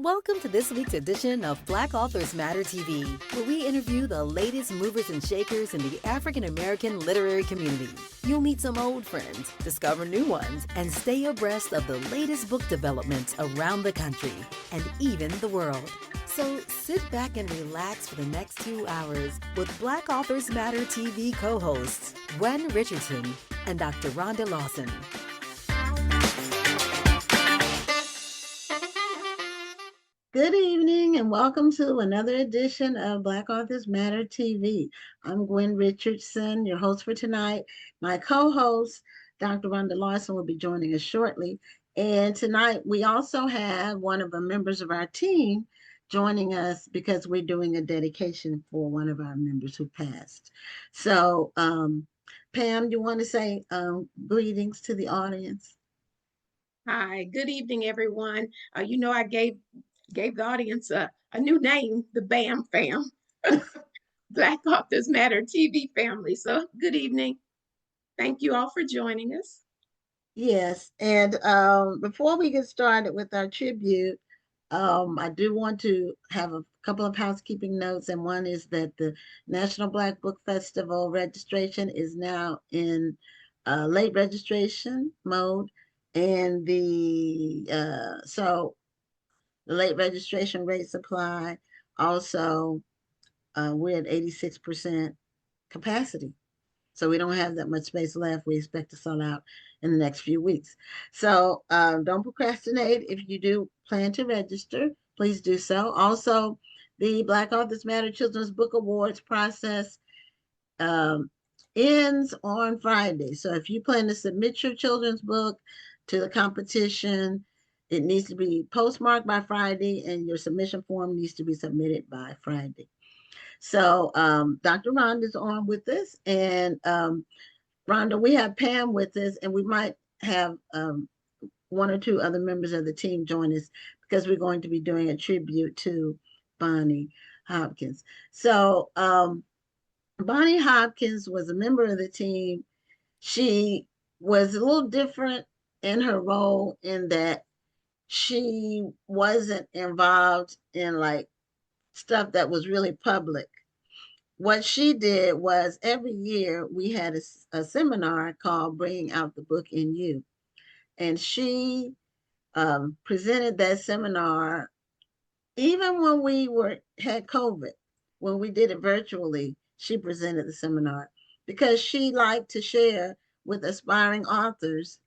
Welcome to this week's edition of Black Authors Matter TV, where we interview the latest movers and shakers in the African American literary community. You'll meet some old friends, discover new ones, and stay abreast of the latest book developments around the country and even the world. So sit back and relax for the next 2 hours with Black Authors Matter TV co-hosts Gwen Richardson and Dr. Rhonda Lawson. Good evening and welcome to another edition of Black Authors Matter TV. I'm Gwen Richardson, your host for tonight. My co-host, Dr. Rhonda Lawson, will be joining us shortly. And tonight we also have one of the members of our team joining us because we're doing a dedication for one of our members who passed. So, Pam, you want to say greetings to the audience? Hi, good evening, everyone. I gave the audience a new name, the BAM fam, Black Authors Matter TV family. So good evening. Thank you all for joining us. Yes, and before we get started with our tribute, I do want to have a couple of housekeeping notes, and one is that the National Black Book Festival registration is now in late registration mode, and so the late registration rates apply. Also, we're at 86% capacity. So we don't have that much space left. We expect to sell out in the next few weeks. So don't procrastinate. If you do plan to register, please do so. Also, the Black Authors Matter Children's Book Awards process ends on Friday. So if you plan to submit your children's book to the competition, it needs to be postmarked by Friday, and your submission form needs to be submitted by Friday. So Dr. Rhonda is on with us, and Rhonda, we have Pam with us, and we might have one or two other members of the team join us because we're going to be doing a tribute to Bonnie Hopkins. So Bonnie Hopkins was a member of the team. She was a little different in her role in that she wasn't involved in like stuff that was really public. What she did was every year we had a seminar called Bringing Out the Book in You. And she presented that seminar even when we had COVID. When we did it virtually, she presented the seminar because she liked to share with aspiring authors.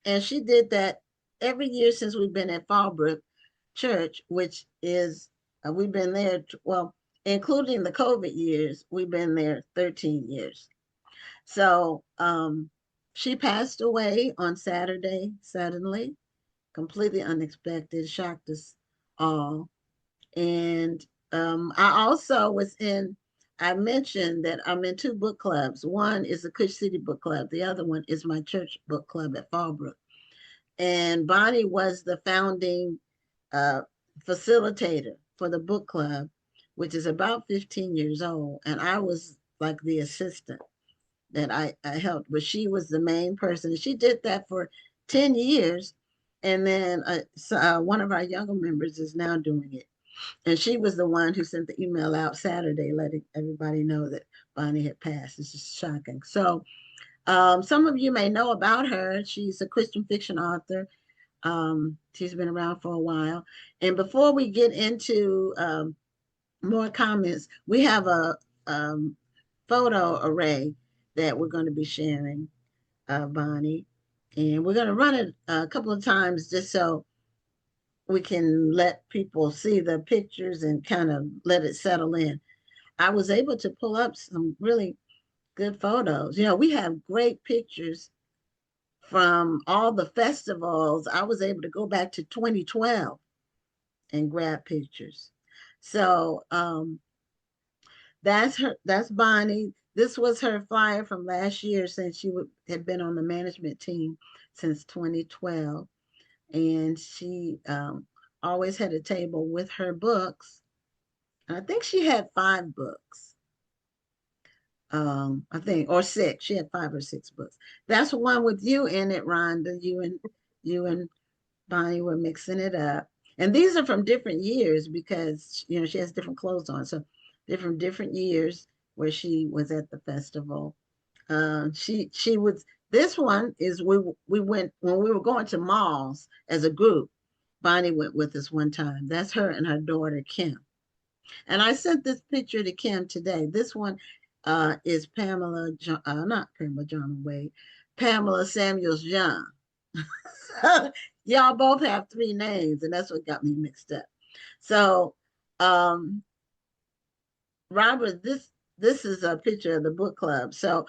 And she did that every year since we've been at Fallbrook Church, which is, we've been there, well, including the COVID years, we've been there 13 years. So she passed away on Saturday, suddenly, completely unexpected, shocked us all. And I also I mentioned that I'm in two book clubs. One is the Cush City Book Club. The other one is my church book club at Fallbrook. And Bonnie was the founding facilitator for the book club, which is about 15 years old. And I was like the assistant that I helped, but she was the main person. She did that for 10 years. And then one of our younger members is now doing it. And she was the one who sent the email out Saturday, letting everybody know that Bonnie had passed. It's just shocking. So some of you may know about her. She's a Christian fiction author. She's been around for a while. And before we get into more comments, we have a photo array that we're going to be sharing of Bonnie. And we're going to run it a couple of times just so we can let people see the pictures and kind of let it settle in. I was able to pull up some really good photos. You know, we have great pictures from all the festivals. I was able to go back to 2012 and grab pictures. So that's Bonnie. This was her flyer from last year since she had been on the management team since 2012. And she always had a table with her books. I think she had 5 books. I think, or 6. She had 5 or 6 books. That's one with you in it, Rhonda. You and Bonnie were mixing it up. And these are from different years because, you know, she has different clothes on. So they're from different years where she was at the festival. She was, this one is we went when we were going to malls as a group. Bonnie went with us one time. That's her and her daughter Kim. And I sent this picture to Kim today. This one is Pamela, not Pamela John Wade, Pamela Samuels John. Y'all both have three names, and that's what got me mixed up. So, Robert, this is a picture of the book club. So,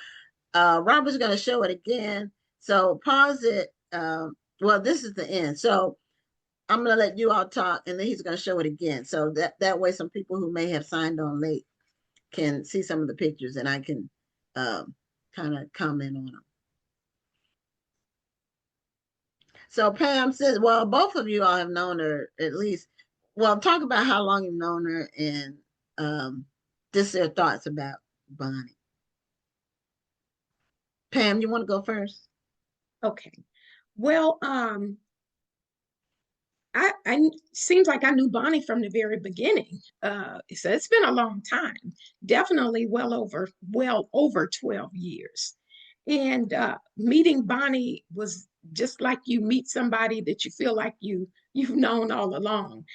Robert's going to show it again. So, pause it. Well, this is the end. So, I'm going to let you all talk, and then he's going to show it again. So that way, some people who may have signed on late can see some of the pictures, and I can kind of comment on them. So Pam says, well, both of you all have known her at least. Well, talk about how long you've known her and just their thoughts about Bonnie. Pam, you want to go first? Okay. Well, I seems like I knew Bonnie from the very beginning. So it's been a long time, definitely well over 12 years. And meeting Bonnie was just like you meet somebody that you feel like you've known all along.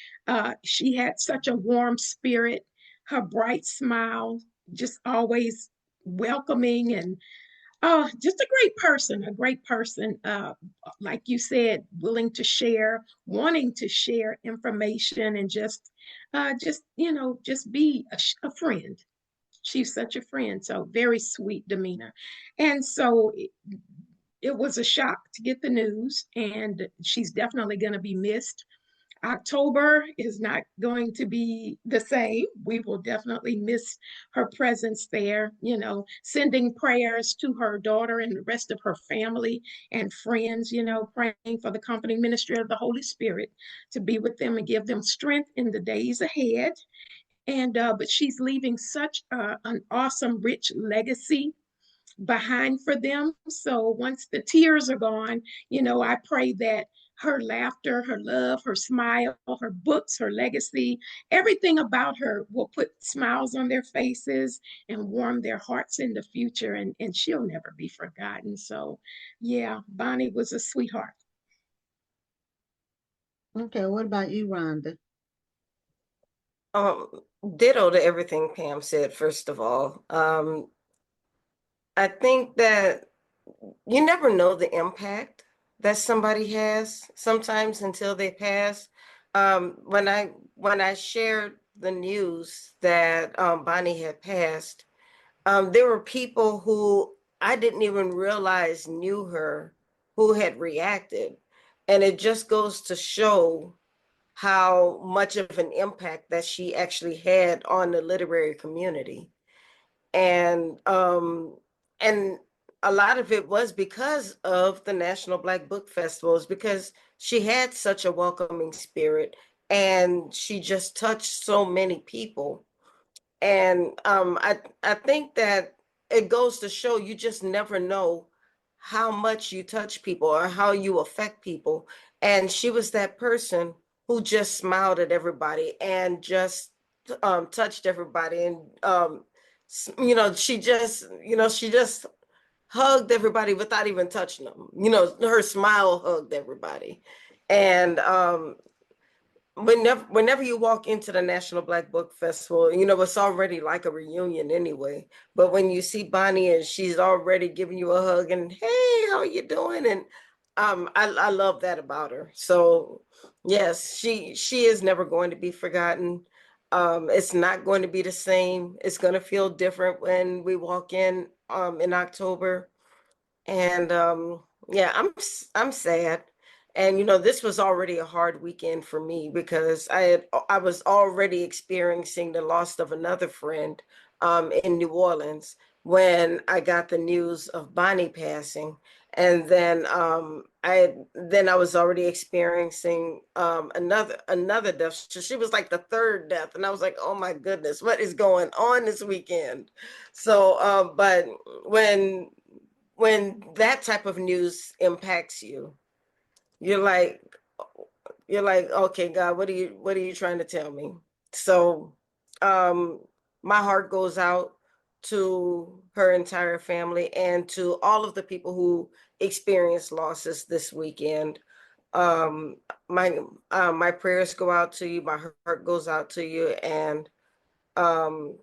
She had such a warm spirit, her bright smile, just always welcoming and just a great person. Like you said, willing to share, wanting to share information, and just be a friend. She's such a friend, so very sweet demeanor. And so it was a shock to get the news, and she's definitely going to be missed. October is not going to be the same. We will definitely miss her presence there, sending prayers to her daughter and the rest of her family and friends, praying for the company ministry of the Holy Spirit to be with them and give them strength in the days ahead. And but she's leaving such an awesome, rich legacy behind for them. So once the tears are gone, I pray that her laughter, her love, her smile, her books, her legacy, everything about her will put smiles on their faces and warm their hearts in the future. And she'll never be forgotten. So, yeah, Bonnie was a sweetheart. Okay, what about you, Rhonda? Um, Ditto to everything Pam said, first of all. I think that you never know the impact that somebody has sometimes until they pass. When I shared the news that Bonnie had passed, there were people who I didn't even realize knew her who had reacted. And it just goes to show how much of an impact that she actually had on the literary community. And a lot of it was because of the National Black Book Festivals, because she had such a welcoming spirit and she just touched so many people. And I think that it goes to show you just never know how much you touch people or how you affect people. And she was that person who just smiled at everybody and just touched everybody. And she just hugged everybody without even touching them. Her smile hugged everybody. And whenever you walk into the National Black Book Festival, it's already like a reunion anyway. But when you see Bonnie and she's already giving you a hug and, hey, how are you doing? And I love that about her. So yes, she is never going to be forgotten. It's not going to be the same. It's going to feel different when we walk in October. And yeah, I'm sad. And this was already a hard weekend for me because I was already experiencing the loss of another friend in New Orleans when I got the news of Bonnie passing. And then I was already experiencing another death. So she was like the third death, and I was like, oh my goodness, what is going on this weekend? So but when that type of news impacts you, you're like, you're like, okay, God, what are you trying to tell me? So my heart goes out to her entire family and to all of the people who experienced losses this weekend. Um, my prayers go out to you, my heart goes out to you, and um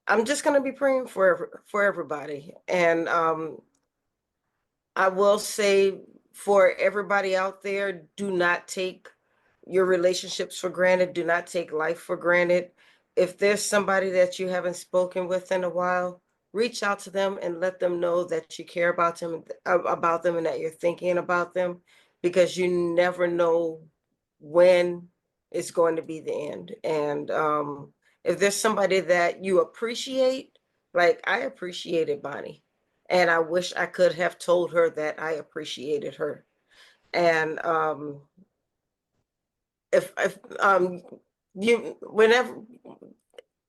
I'm just gonna be praying for everybody. And I will say for everybody out there, do not take your relationships for granted. Do not take life for granted. If there's somebody that you haven't spoken with in a while, reach out to them and let them know that you care about them and that you're thinking about them, because you never know when it's going to be the end. And if there's somebody that you appreciate, like I appreciated Bonnie. And I wish I could have told her that I appreciated her. And if you whenever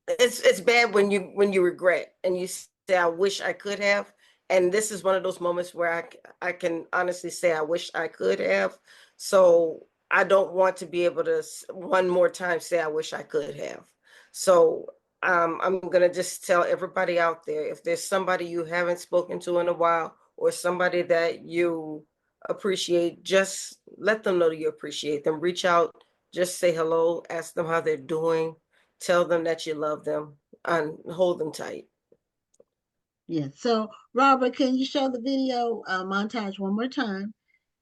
it's bad when you regret and you say I wish I could have, and this is one of those moments where I can honestly say I wish I could have. So I don't want to be able to one more time say I wish I could have. So I'm gonna just tell everybody out there, if there's somebody you haven't spoken to in a while or somebody that you appreciate, just let them know that you appreciate them. Reach out, just say hello, ask them how they're doing, tell them that you love them, and hold them tight. Yeah. So, Robert, can you show the video montage one more time?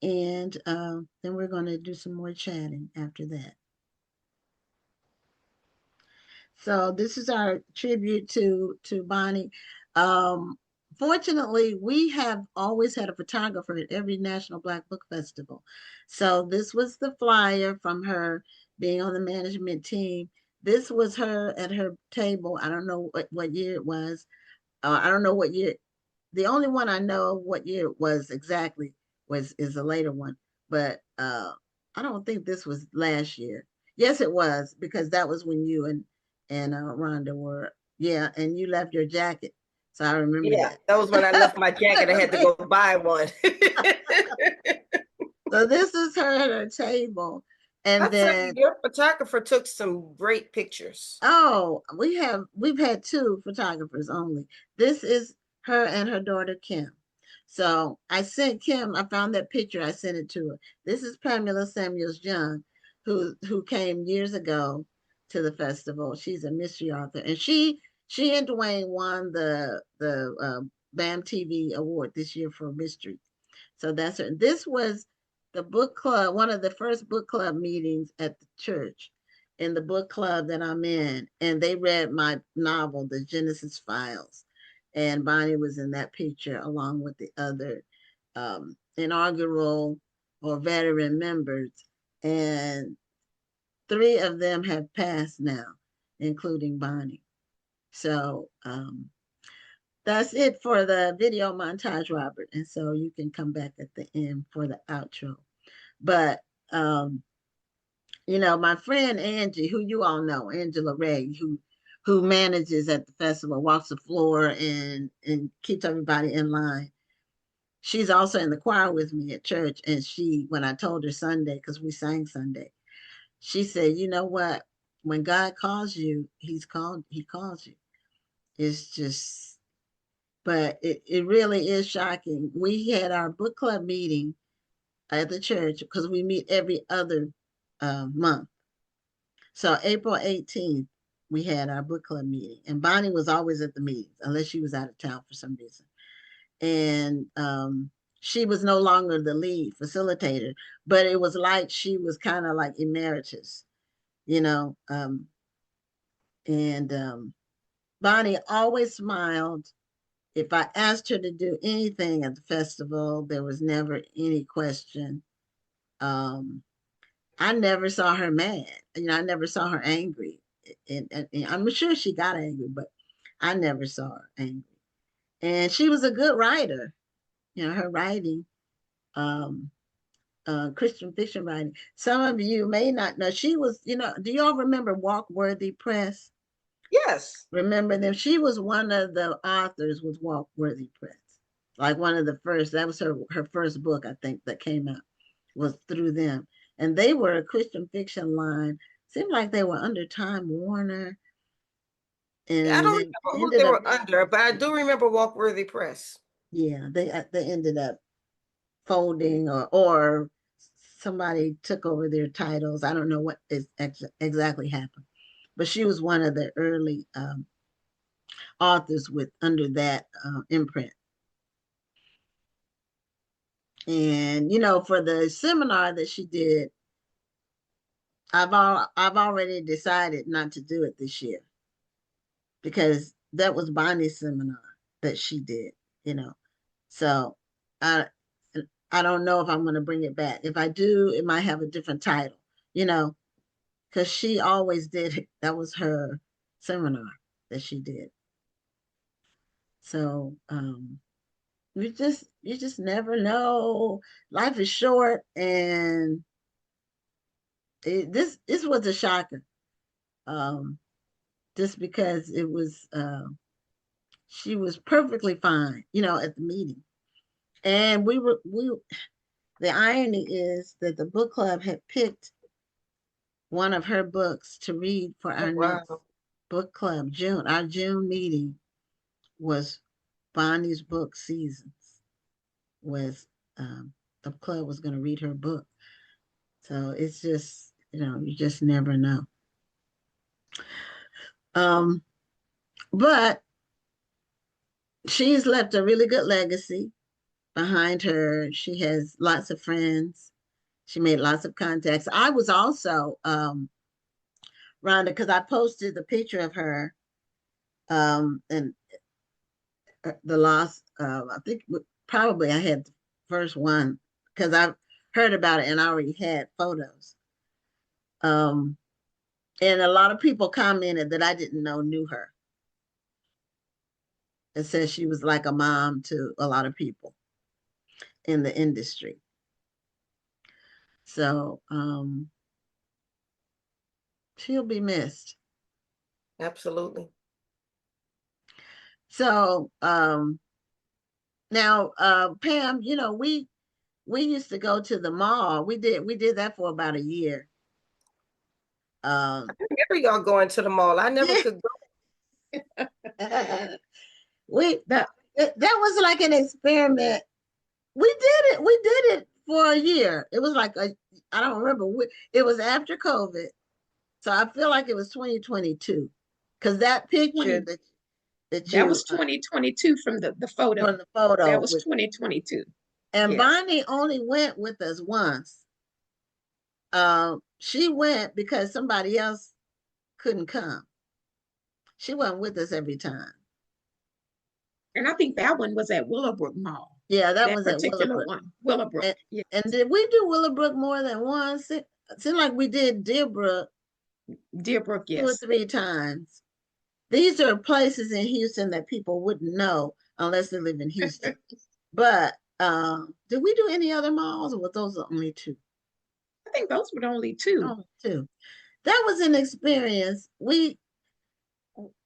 And then we're going to do some more chatting after that. So this is our tribute to Bonnie. Um, Fortunately, we have always had a photographer at every National Black Book Festival. So this was the flyer from her being on the management team. This was her at her table. I don't know what year it was. I don't know what year. The only one I know what year it was exactly is a later one, but I don't think this was last year. Yes, it was, because that was when you and Rhonda were, yeah, and you left your jacket, so I remember Yeah, that. that was when I left my jacket. I had to go buy one. So this is her at her table, I and tell you, then your photographer took some great pictures. oh, we've had two photographers only. This is her and her daughter Kim. So I sent Kim, I found that picture, I sent it to her. This is Pamela Samuels Young, who came years ago to the festival. She's a mystery author, and she and Dwayne won the BAM TV award this year for mystery. So that's her. This was the book club, one of the first book club meetings at the church, in the book club that I'm in. And they read my novel, The Genesis Files. And Bonnie was in that picture along with the other inaugural or veteran members. And three of them have passed now, including Bonnie. So that's it for the video montage, Robert. And so you can come back at the end for the outro. But my friend Angie, who you all know, Angela Ray, who manages at the festival, walks the floor and keeps everybody in line. She's also in the choir with me at church. And when I told her Sunday, because we sang Sunday, she said, you know what? When God calls you, he calls you. It's just, but it really is shocking. We had our book club meeting at the church because we meet every other month. So April 18th, we had our book club meeting, and Bonnie was always at the meetings unless she was out of town for some reason. And she was no longer the lead facilitator, but it was like she was kind of like emeritus, you know. And Bonnie always smiled. If I asked her to do anything at the festival, there was never any question. Um, I never saw her mad. I never saw her angry. And I'm sure she got angry, but I never saw her angry. And she was a good writer. Her writing, um, Christian fiction writing. Some of you may not know. She was, do you all remember Walkworthy Press? Yes. Remember them? She was one of the authors with Walkworthy Press. Like one of the first. That was her first book, I think, that came out was through them. and they were a Christian fiction line. Seemed like they were under Time Warner, I and don't they remember who ended they up, were under, but I do remember Walkworthy Press. yeah, they ended up folding, or somebody took over their titles. I don't know what is exactly happened, but she was one of the early authors with under that imprint. And for the seminar that she did, I've already decided not to do it this year because that was Bonnie's seminar that she did, you know. So I I don't know if I'm going to bring it back. If I do, it might have a different title, you know, because she always did it. That was her seminar that she did. So you just never know. Life is short, and this was a shocker. Um, just because it was she was perfectly fine, at the meeting. And we the irony is that the book club had picked one of her books to read for Oh, our next wow. book club. Our June meeting was Bonnie's book Seasons. Was the club was going to read her book. So it's just, you just never know. Um, but she's left a really good legacy behind her. She has lots of friends. She made lots of contacts. I was also, Rhonda, because I posted the picture of her, and the loss. I think probably I had the first one because I heard about it and I already had photos. Um, and a lot of people commented that I didn't know knew her. It says she was like a mom to a lot of people in the industry. So she'll be missed. Absolutely. So now, Pam, we used to go to the mall. We did that for about a year. I remember y'all going to the mall. I never Yeah. could go. we that was like an experiment. We did it for a year. It was like I don't remember. It was after COVID, so I feel like it was 2022 because that picture 20, that that you was 2022 from the photo. from the photo That was 2022. and Yes. Bonnie only went with us once. She went because somebody else couldn't come. She wasn't with us every time. And I think that one was at Willowbrook Mall. Yeah, that That was at particular Willowbrook. one, Willowbrook. And, Yeah. and did we do Willowbrook more than once? It seemed like we did Deerbrook Deerbrook, 2 or 3 times. These are places in Houston that people wouldn't know unless they live in Houston. But did we do any other malls, or were those the only two? I think those were the only two. Only two. That was an experience.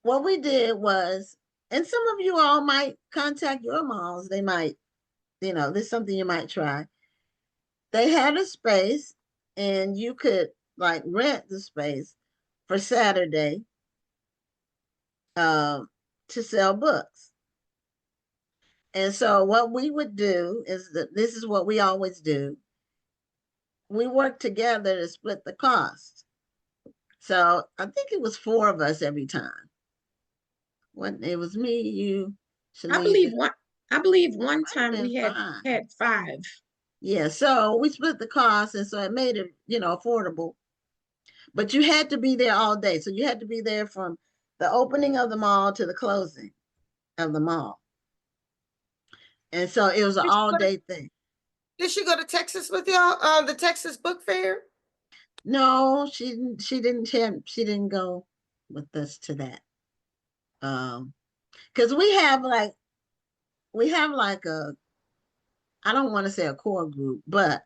What we did was, and some of you all might contact your malls. They might, this is something you might try. They had a space, and you could like rent the space for Saturday to sell books. And so what we would do is that this is what we always do. We work together to split the cost. So I think it was 4 of us every time. When it was me, you, I believe Shanita, one. I believe one might have time been we had 5. had 5. Yeah, so we split the cost, and so it made it, affordable. But you had to be there all day. So you had to be there from the opening of the mall to the closing of the mall. And so it was an all day thing. Did she go to Texas with y'all? The Texas Book Fair? No, she didn't go with us to that. Because we have like a, I don't want to say a core group, but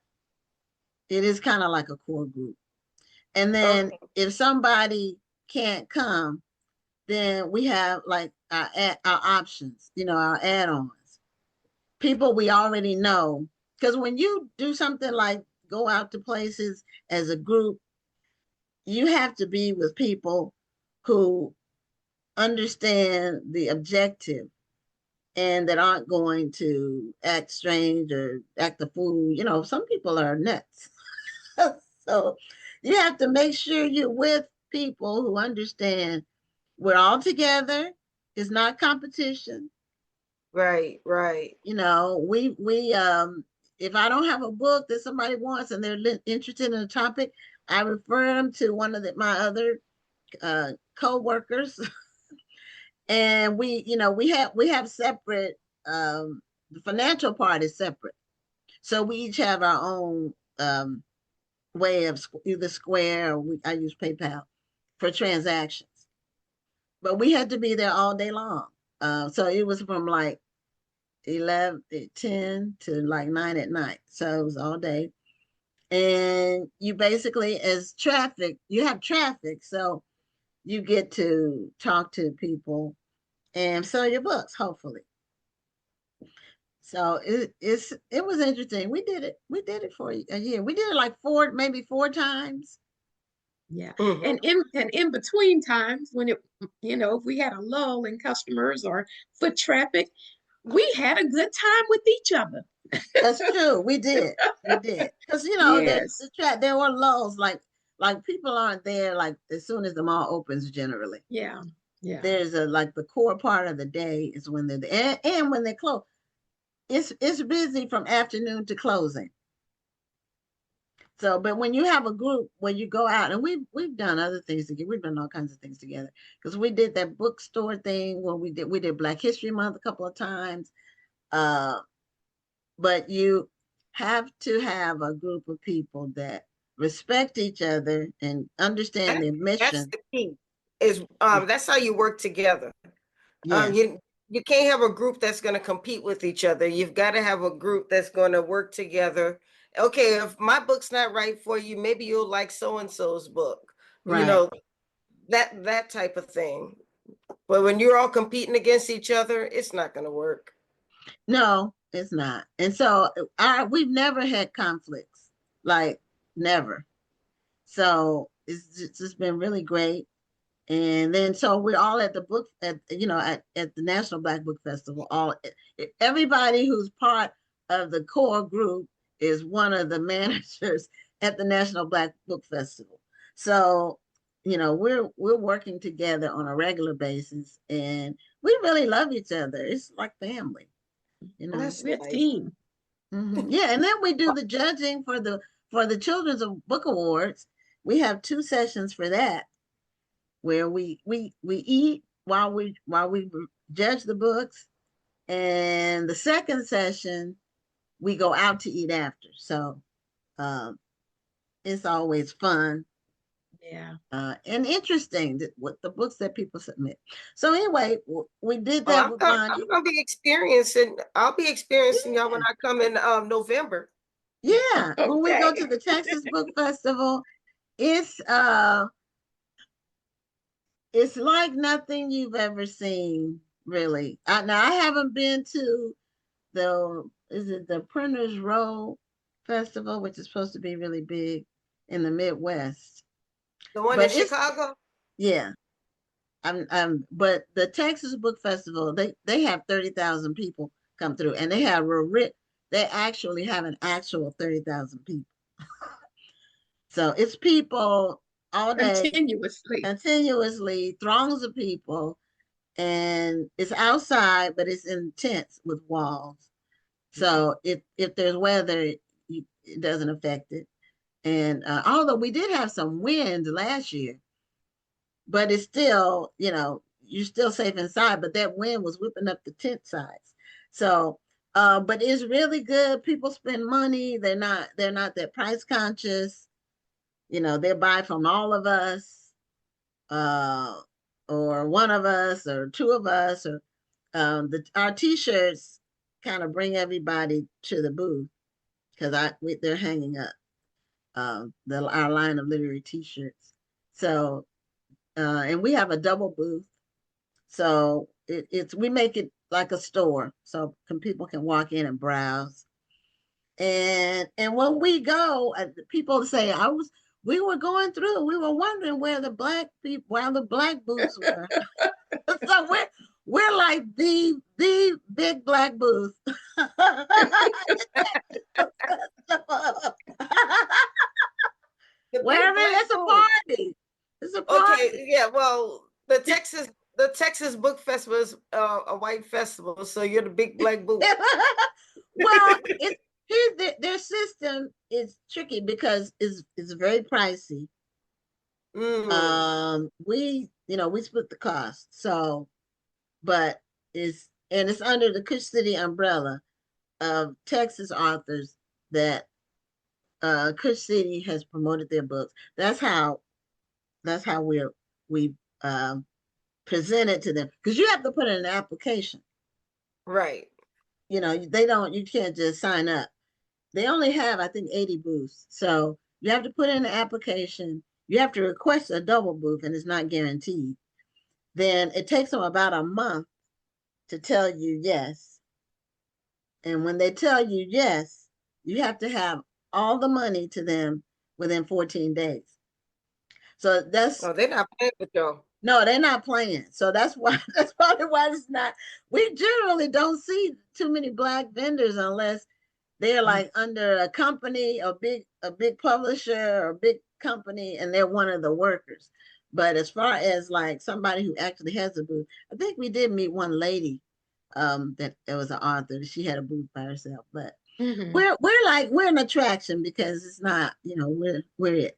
it is kind of like a core group. And then Okay. if somebody can't come, then we have like our options, our add-ons. People we already know. Because when you do something like go out to places as a group, you have to be with people who understand the objective and that aren't going to act strange or act a fool. You know, some people are nuts. So you have to make sure you're with people who understand we're all together. It's not competition. Right, right. You know, if I don't have a book that somebody wants and they're interested in a topic, I refer them to one of my other co-workers. And we have separate, the financial part is separate. So we each have our own way of either Square or I use PayPal for transactions. But we had to be there all day long. So it was from like 10 to like 9 at night. So it was all day. And you basically, you have traffic. So you get to talk to people and sell your books, hopefully. So it was interesting. We did it. We did it for a year. We did it like maybe four times. Yeah. Mhm. And in between times when if we had a lull in customers or foot traffic, we had a good time with each other. That's true. We did. We did. Because Yes. there were lulls, like people aren't there like as soon as the mall opens generally. Yeah. Yeah. There's like the core part of the day is when they're there. And when they close. It's busy from afternoon to closing. So, but when you have a group where you go out, and we've done other things together, we've done all kinds of things together because we did that bookstore thing where we did Black History Month a couple of times. But you have to have a group of people that respect each other and understand their That's mission. the key. That's how you work together. Yes, You can't have a group that's going to compete with each other. You've got to have a group that's going to work together. Okay, if my book's not right for you, maybe you'll like so and so's book. You right. know, that type of thing. But when you're all competing against each other, it's not going to work. No, it's not. And so we've never had conflicts, like never. So it's just been really great. And then so we're all at the book at the National Black Book Festival. Everybody who's part of the core group is one of the managers at the National Black Book Festival. So we're working together on a regular basis, and we really love each other. It's like family. That's We're a nice. team. Yeah, and then we do the judging for the Children's Book Awards. We have 2 sessions for that, where we eat while we judge the books, and the second session we go out to eat after. So it's always fun Yeah. and interesting what the books that people submit. So anyway, we did Well, that with Bonnie. I'm gonna be experiencing. I'll be experiencing y'all when Yeah. I come in November. Yeah, when we go Okay. to the Texas Book Festival, it's uh it's like nothing you've ever seen, really. Now I haven't been to the Printers Row Festival, which is supposed to be really big in the Midwest. The one in But it's Chicago. yeah. But the Texas Book Festival, they have 30,000 people come through, and they actually have an actual 30,000 people. So it's people all day, Continuously. continuously, throngs of people, and it's outside, but it's in tents with walls. So if there's weather, it doesn't affect it. And although we did have some wind last year, but it's still, you're still safe inside. But that wind was whipping up the tent sides. So, but it's really good. People spend money. They're not that price conscious. They buy from all of us, uh, or one of us, or two of us, or our T-shirts kind of bring everybody to the booth because they're hanging up our line of literary T-shirts. So and we have a double booth, so we make it like a store, so people can walk in and browse. And when we go, people say we were going through, we were wondering where the black people, where the black booths were. So we're like the big black booth. Wherever it's a party. It's a party. Okay, yeah, well, the Texas Book Festival is a white festival, so you're the big black booth. Well, their system is tricky because it's very pricey. We split the cost, so but it's under the Kush City umbrella of Texas authors that Kush City has promoted their books. That's how we present it to them, because you have to put in an application. Right. You can't just sign up. They only have, I think, 80 booths. So you have to put in an application. You have to request a double booth, and it's not guaranteed. Then it takes them about a month to tell you yes. And when they tell you yes, you have to have all the money to them within 14 days. So that's... Oh, they're not playing with y'all. No, they're not playing. So that's probably why it's not... We generally don't see too many black vendors unless they're like under a company, a big publisher or a big company, and they're one of the workers. But as far as like somebody who actually has a booth, I think we did meet one lady that was an author. She had a booth by herself. But we're an attraction because it's not, we're it.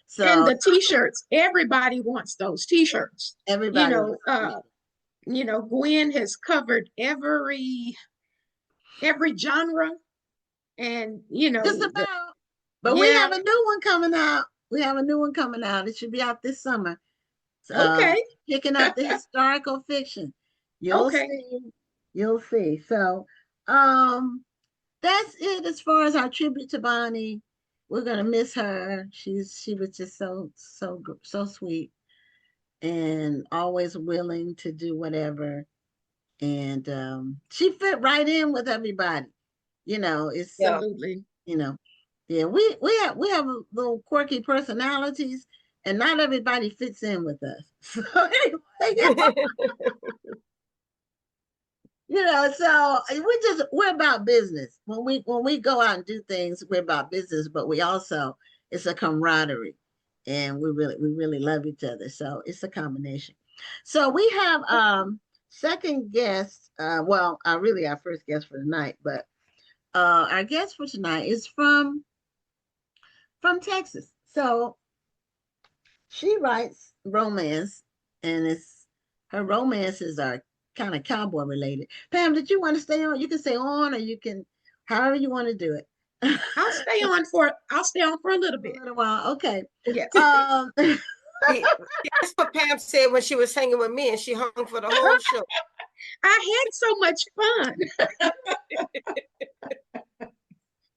So, and the t-shirts, everybody wants those t-shirts. Everybody, Gwen has covered every genre, and just about. But we have a new one coming out. It should be out this summer. Okay. Picking up the historical fiction. You'll see. So that's it as far as our tribute to Bonnie. We're gonna miss her. She was just so sweet and always willing to do whatever. And she fit right in with everybody. It's absolutely. Yeah, we have a little quirky personalities, and not everybody fits in with us. So anyway, so we're about business. When we go out and do things, we're about business, but it's a camaraderie, and we really love each other. So it's a combination. So we have second guest, our first guest for tonight, but our guest for tonight is from Texas. So she writes romance, and her romances are kind of cowboy related. Pam, did you want to stay on? You can stay on, or you can, however you want to do it. I'll stay on for a little bit. A little while, okay. Yes. That's what Pam said when she was hanging with me, and she hung for the whole show. I had so much fun.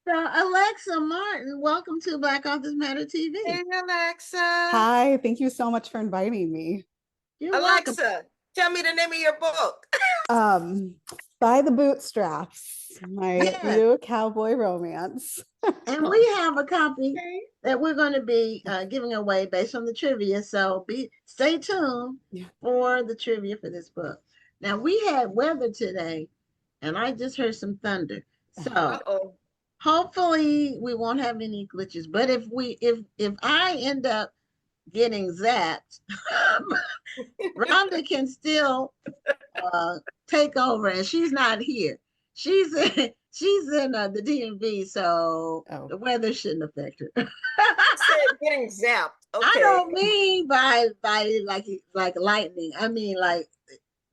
So Alexa Martin, welcome to Black Authors Matter TV. Hey, Alexa. Hi, thank you so much for inviting me. You're Alexa, welcome. tell me the name of your book. By the Bootstraps, my new cowboy romance. And we have a copy that we're going to be giving away based on the trivia. So stay tuned for the trivia for this book. Now, we had weather today, and I just heard some thunder. So hopefully we won't have any glitches. But if I end up getting zapped, Rhonda can still take over, and she's not here. She's in the DMV, so the weather shouldn't affect her. Getting zapped. Okay. I don't mean by like lightning. I mean like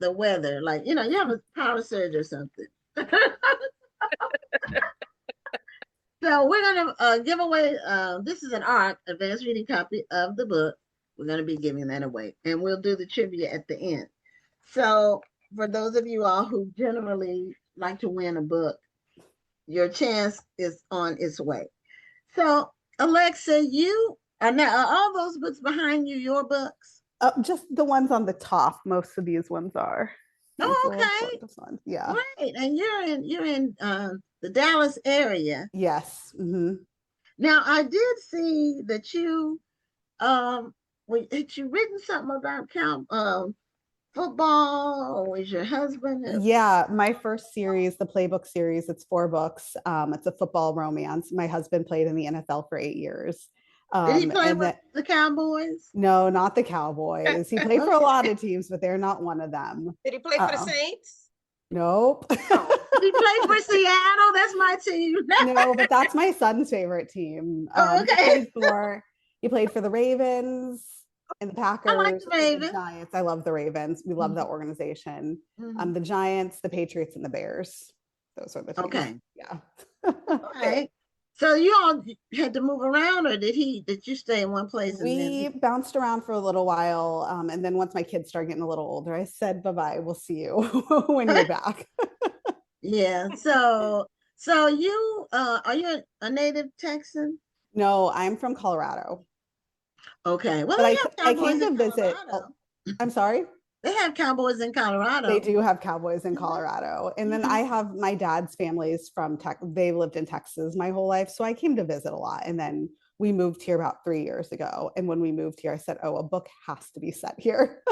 the weather, like you have a power surge or something. So we're gonna give away. This is an ARC advanced reading copy of the book. We're gonna be giving that away, and we'll do the trivia at the end. So for those of you all who generally like to win a book, your chance is on its way. So Alexa, are all those books behind you your books? Just the ones on the top. Most of these ones are. Oh, okay. This one. Yeah. Great. And you're in the Dallas area. Yes. Now I did see that you had you written something about football, or was your husband? Yeah, my first series, the Playbook series, it's 4 books. It's a football romance. My husband played in the NFL for 8 years. Did he play And with the Cowboys? no, not the Cowboys. He played for a lot of teams, but they're not one of them. Did he play for the Saints? Nope. Oh. He played for Seattle. That's my team. No, but that's my son's favorite team. Okay. He played for the Ravens and the Packers. I like the and Ravens. the Giants. I love the Ravens. We love that organization. The Giants, the Patriots, and the Bears. Those are the teams. Okay. Yeah. Okay. So you all had to move around, or did you stay in one place? We bounced around for a little while. And then once my kids started getting a little older, I said, bye-bye, we'll see you when you're back. Yeah. So you are you a native Texan? No, I'm from Colorado. Okay. Well, But they have I Cowboys came to in visit. Colorado. I'm sorry? They have Cowboys in Colorado. They do have Cowboys in Colorado. And then Mhm. I have my dad's family's from they lived in Texas my whole life. So I came to visit a lot. And then we moved here about 3 years ago. And when we moved here, I said, oh, a book has to be set here.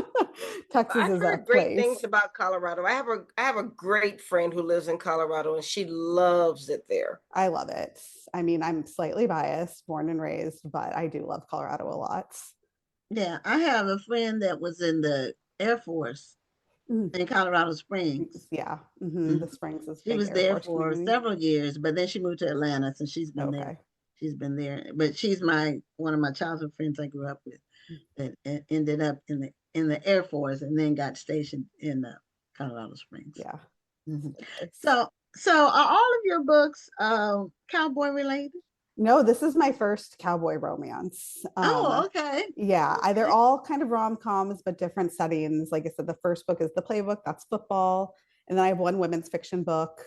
Texas I've is a heard great place. things about Colorado. I have a great friend who lives in Colorado, and she loves it there. I love it. I mean, I'm slightly biased, born and raised, but I do love Colorado a lot. Yeah, I have a friend that was in the Air Force in Colorado Springs. Yeah. The Springs is She big was Air there Force for community. several years, but then she moved to Atlanta, so she's been there. She's been there, but she's one of my childhood friends I grew up with that ended up in the Air Force and then got stationed in Colorado Springs. Yeah. So are all of your books cowboy related? No, this is my first cowboy romance. Okay. Yeah, they're all kind of rom-coms, but different settings. Like I said, the first book is the Playbook, that's football. And then I have one women's fiction book.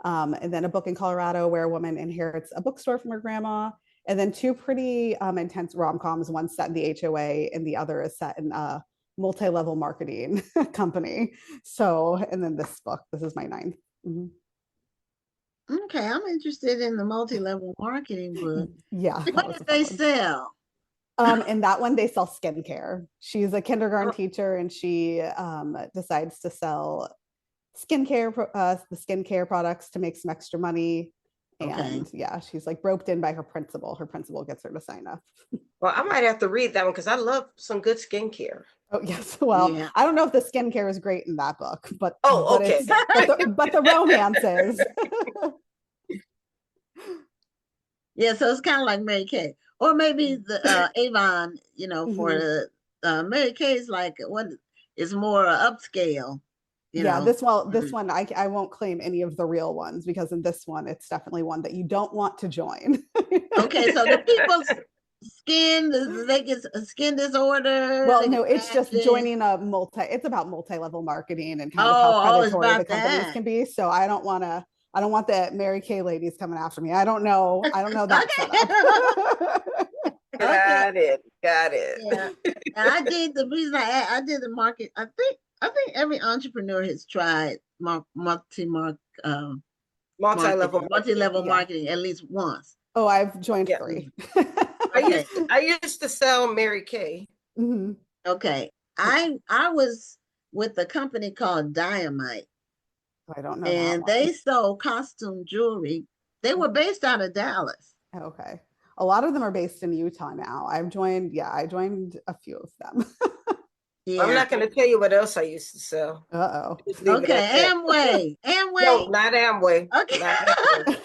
And then a book in Colorado where a woman inherits a bookstore from her grandma. And then 2 pretty intense rom-coms, one set in the HOA and the other is set in a multi-level marketing company. So, and then this book, this is my 9th. Okay, I'm interested in the multi-level marketing book. Yeah. What do they sell? In that one, they sell skincare. She's a kindergarten teacher and she decides to sell the skincare products to make some extra money. And yeah, she's like roped in by her principal. Her principal gets her to sign up. Well, I might have to read that one because I love some good skincare. Oh yes. Well, yeah. I don't know if the skincare is great in that book, but okay. But the romance is. Yeah, so it's kind of like Mary Kay, or maybe the Avon. For the Mary Kay is like what is more upscale. This one I won't claim any of the real ones because in this one it's definitely one that you don't want to join. Okay, so the people's skin, they get a skin disorder. Well, no, it's just joining it's about multi-level marketing and kind of how predatory the companies can be. So I don't want the Mary Kay ladies coming after me. I don't know that setup. Got it. Yeah. And I did the reason I did the market. I think every entrepreneur has tried multi-level marketing at least once. Oh, I've joined 3. I used to sell Mary Kay. Okay, I was with a company called Dynamite. I don't know. And they sold costume jewelry. They were based out of Dallas. Okay. A lot of them are based in Utah now. I joined a few of them. Yeah. I'm not going to tell you what else I used to sell. Uh-oh. Okay, Amway. No, not Amway. Okay. Not Amway.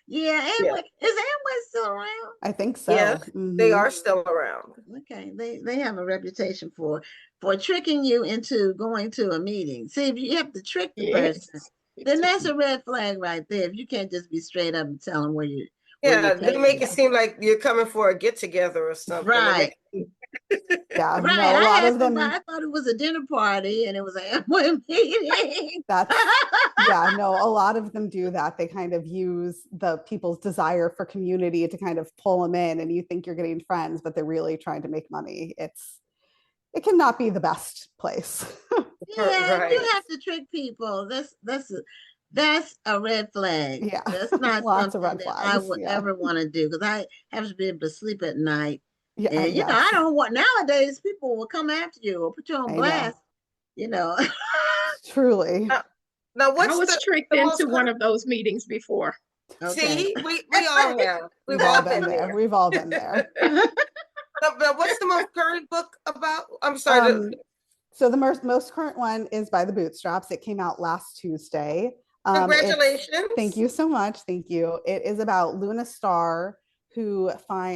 Yeah, Amway. Is Amway still around? I think so. Yes, they are still around. Okay, they have a reputation for tricking you into going to a meeting. See, if you have to trick the person, then that's a red flag right there. If you can't just be straight up and tell them where you. They make it seem like you're coming for a get together or something. Right. Yeah, right. No, a lot of them. I thought it was a dinner party and it was an Amway meeting. A lot of them do that. They kind of use the people's desire for community to kind of pull them in, and you think you're getting friends, but they're really trying to make money. It cannot be the best place. Yeah, right. You have to trick people. That's a red flag. Yeah. That's not Lots of something red that I flags. would Yeah. ever want to do because I have to be able to sleep at night. Yeah. And you know, I Yes. don't want nowadays people will come after you or put you on I know. blast, you know. Truly. Now, I what's was tricked the most into one of those meetings before. Okay. see, we all have. We've We've all all been been there. there. We've all been there. Now, what's the most current book about? I'm sorry. So the most current one is By the Bootstraps. It came out last Tuesday. Congratulations. Thank you so much. Thank you. It is about Luna Star, who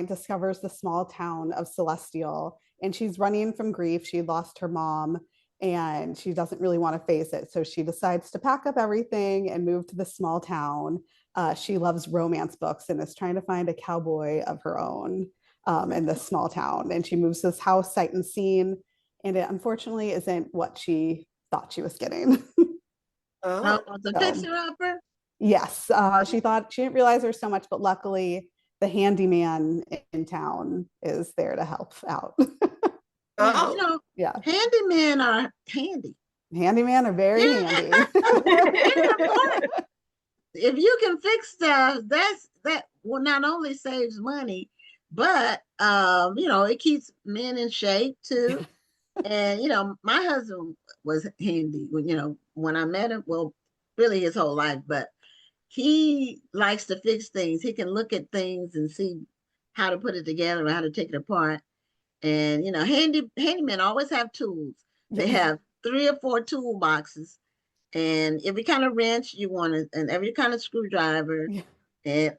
discovers the small town of Celestial, and she's running from grief. She lost her mom and she doesn't really want to face it. So she decides to pack up everything and move to the small town. She loves romance books and is trying to find a cowboy of her own in this small town. And she moves to this house, sight unseen, and it unfortunately isn't what she thought she was getting. Oh, Oh, the So, fixer upper. yes, she thought she didn't realize her so much, but luckily the handyman in town is there to help out. Yeah, oh. you know, Yeah, handymen are handy. handyman are very Yeah. handy. It's important. If you can fix stuff, that will not only saves money, but you know, it keeps men in shape too. And you know, my husband was handy when, you know, when I met him, well, really his whole life, but he likes to fix things. He can look at things and see how to put it together or how to take it apart. And you know, handymen always have tools. They Yes. have 3 or 4 toolboxes, and every kind of wrench you want it, and every kind of screwdriver, Yeah. and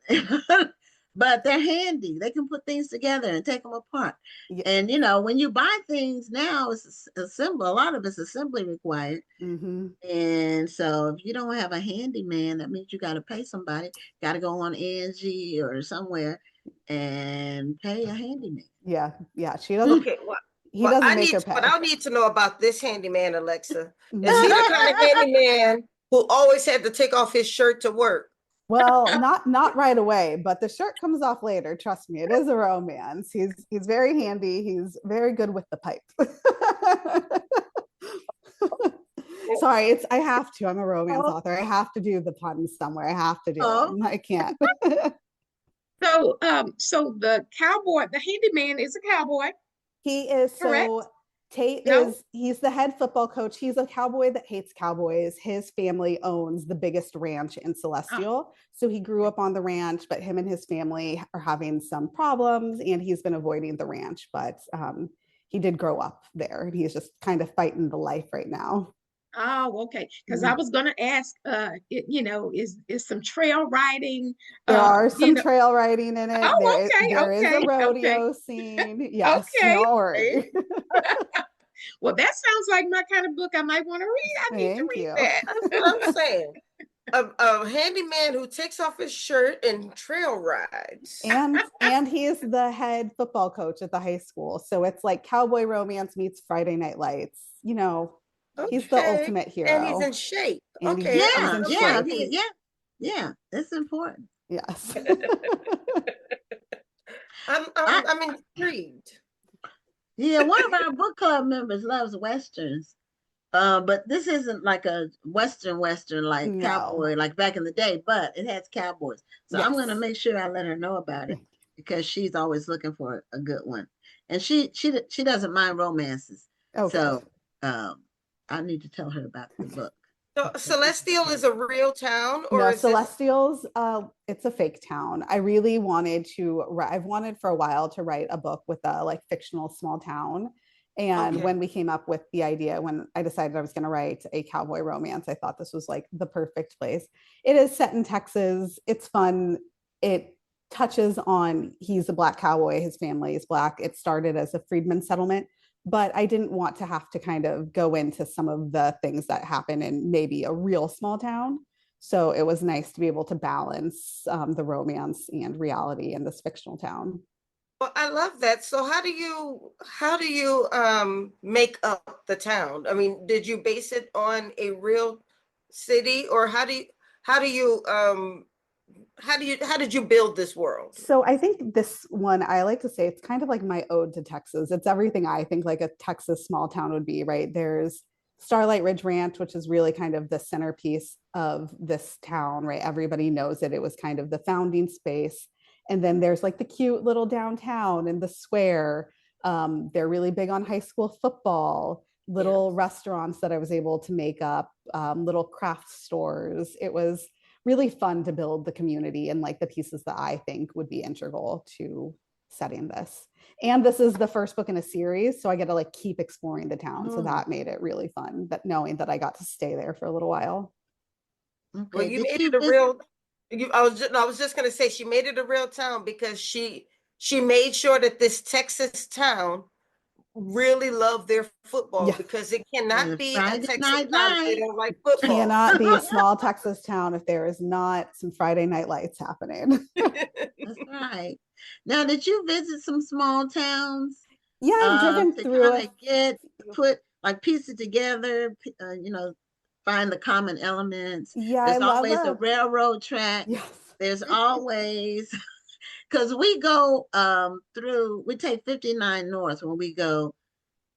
but they're handy. They can put things together and take them apart. Yeah. And you know, when you buy things now, it's assemble. A lot of it's assembly required. Mm-hmm. And so if you don't have a handyman, that means you got to pay somebody. Got to go on Angie or somewhere and pay a handyman. Yeah, yeah. She doesn't. Okay. He doesn't make her But pay. I need to know about this handyman, Alexa. Is he Mhm. the kind of handyman who always had to take off his shirt to work? Well, not right away, but the shirt comes off later. Trust me, it is a romance. He's very handy. He's very good with the pipe. Sorry, I have to. I'm a romance author. I have to do the puns somewhere. I have to do them. I can't. So, so the cowboy, the handyman is a cowboy, He is correct? so Tate No? he's the head football coach. He's a cowboy that hates cowboys. His family owns the biggest ranch in Celestial. So he grew up on the ranch, but him and his family are having some problems and he's been avoiding the ranch, but he did grow up there and he's just kind of fighting the life right now. Oh, okay. Because I was gonna ask, you know, is some trail riding, There are you some know? trail riding in it. Oh, There is a okay, rodeo scene. Yes, okay. don't worry. Well, that sounds like my kind of book I might want to read. I need to Thank read you. that. That's what I'm saying. A handyman who takes off his shirt and trail rides. And he is the head football coach at the high school. So it's like cowboy romance meets Friday Night Lights. You know, he's the Okay. ultimate hero. And he's in shape. And Okay. he's Yeah, in yeah, shape. yeah. That's important. Yes. I'm intrigued. Yeah, one of our book club members loves westerns. But this isn't like a western like No. cowboy like back in the day, but it has cowboys. So I'm gonna Yes. make sure I let her know about it because she's always looking for a good one, and she doesn't mind romances. Oh, So I need to tell her about the book. So Celestial is a real town, or No, is Celestials, it's a fake town. I really wanted to, I've wanted for a while to write a book with a like fictional small town. And Okay. when we came up with the idea, when I decided I was going to write a cowboy romance, I thought this was like the perfect place. It is set in Texas. It's fun. It touches on, he's a black cowboy. His family is black. It started as a freedman settlement, but I didn't want to have to kind of go into some of the things that happen in maybe a real small town. So it was nice to be able to balance the romance and reality in this fictional town. Well, I love that. So how do you make up the town? I mean, did you base it on a real city, or how did you build this world? So I think this one, I like to say it's kind of like my ode to Texas. It's everything I think like a Texas small town would be, right? There's Starlight Ridge Ranch, which is really kind of the centerpiece of this town, right? Everybody knows it. It was kind of the founding space. And then there's like the cute little downtown and the square. They're really big on high school football, little restaurants that I was able to make up, little craft stores. It was really fun to build the community and like the pieces that I think would be integral to setting this. And this is the first book in a series, so I get to like keep exploring the town. So that made it really fun, that knowing that I got to stay there for a little while. Okay. Well, you made it a real. I was just gonna say she made it a real town because she made sure that this Texas town really loved their football because it cannot be a Friday Texas Night town if they Lights. don't like football. Cannot be a small Texas town if there is not some Friday Night Lights happening. That's right. Now, did you visit some small towns? Yeah, I've driven to through kind of piece it together, find the common elements. Yeah, There's I love always a railroad track. Yes. There's always, because we go we take 59 North when we go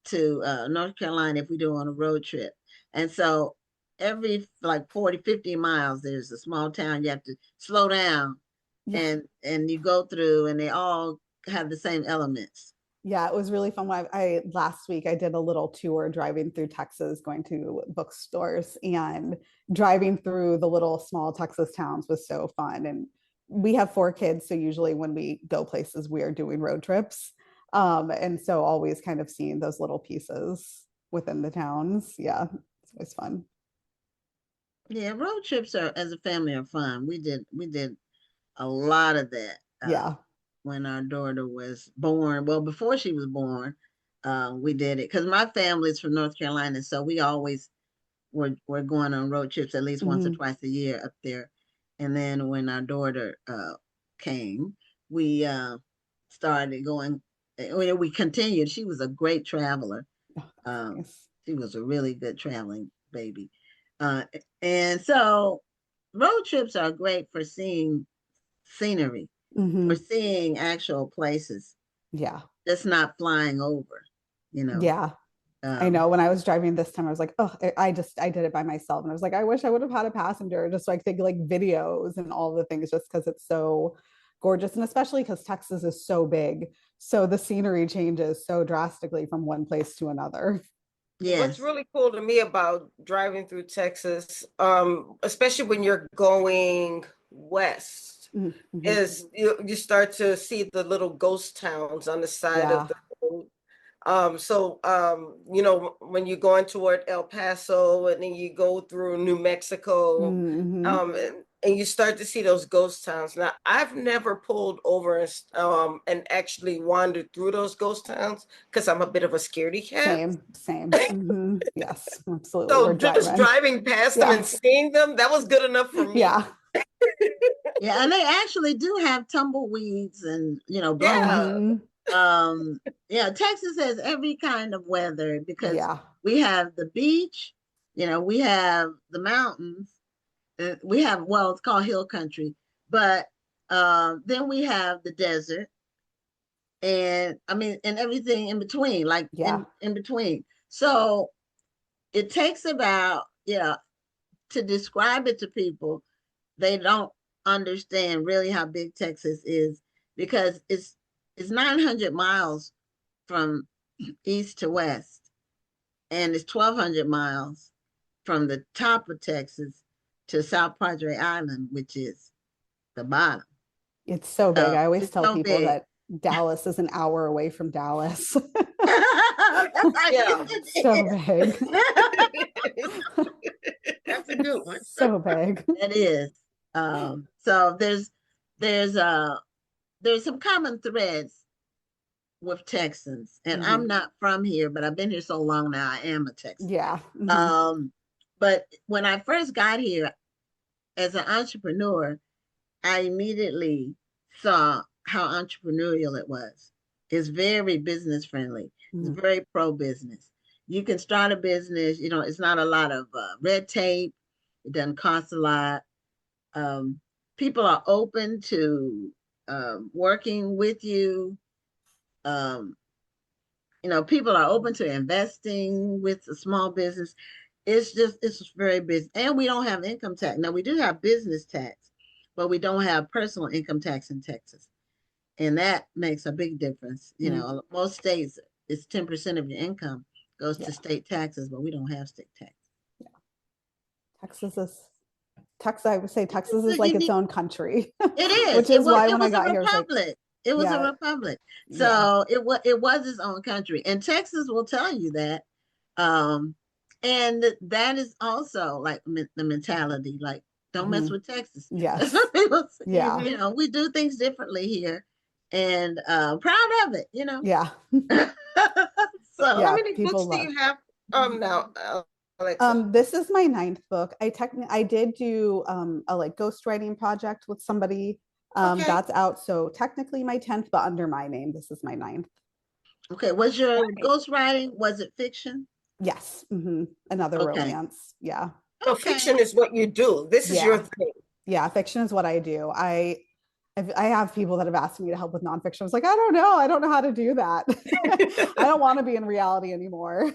to North Carolina if we do on a road trip. And so every like 40, 50 miles, there's a small town you have to slow down and you go through, and they all have the same elements. Yeah, it was really fun. Last week I did a little tour driving through Texas, going to bookstores, and driving through the little small Texas towns was so fun. And we have 4 kids, so usually when we go places, we are doing road trips. And so always kind of seeing those little pieces within the towns. Yeah, it's always fun. Yeah, road trips as a family are fun. We did a lot of that. When our daughter was born. Well, before she was born, we did it because my family's from North Carolina, so we always were going on road trips at least once or twice a year up there. And then when our daughter came, we started going. We continued. She was a great traveler. She was a really good traveling baby, and so road trips are great for seeing scenery. For seeing actual places. Yeah. Just not flying over, Yeah. I know when I was driving this time, I was like, oh, I did it by myself. And I was like, I wish I would have had a passenger just so I could take like videos and all the things just because it's so gorgeous. And especially because Texas is so big. So the scenery changes so drastically from one place to another. Yes. What's really cool to me about driving through Texas, especially when you're going west, is you start to see the little ghost towns on the side of the road. When you're going toward El Paso and then you go through New Mexico, and you start to see those ghost towns. Now, I've never pulled over and actually wandered through those ghost towns because I'm a bit of a scaredy cat. Same. Yes, absolutely. So just driving past them and seeing them, that was good enough for me. Yeah. Yeah, and they actually do have tumbleweeds and blowouts. Texas has every kind of weather because we have the beach, we have the mountains, we have it's called hill country, but then we have the desert, and and everything in between, in between. So it takes about to describe it to people, they don't understand really how big Texas is because it's 900 miles from east to west, and it's 1,200 miles from the top of Texas to South Padre Island, which is the bottom. It's so big. I always tell people that Dallas is an hour away from Dallas. So big. That's a good one. So big. It is. So there's some common threads with Texans, and I'm not from here, but I've been here so long now. I am a Texan. Yeah. But when I first got here as an entrepreneur, I immediately saw how entrepreneurial it was. It's very business friendly. It's very pro business. You can start a business. It's not a lot of red tape. It doesn't cost a lot. People are open to working with you. And people are open to investing with a small business. It's very busy. And we don't have income tax. Now we do have business tax, but we don't have personal income tax in Texas. And that makes a big difference. Most states, it's 10% of your income goes to state taxes, but we don't have state tax. I would say Texas is like its own country. It is. Which is why when I got here, it was a republic. So it was its own country. And Texas will tell you that. And that is also like the mentality, like, don't mess with Texas. Yes. That's what people say. Yeah. We do things differently here, and proud of it, Yeah. So how many books do you have now, Alexa? This is my 9th book. I did do a like ghostwriting project with somebody. That's out. So technically my 10th, but under my name. This is my 9th. Okay. Was your ghostwriting, was it fiction? Yes. Another romance. Yeah. So fiction is what you do. This is your thing. Yeah, fiction is what I do. I have people that have asked me to help with nonfiction. I was like, I don't know how to do that. I don't want to be in reality anymore.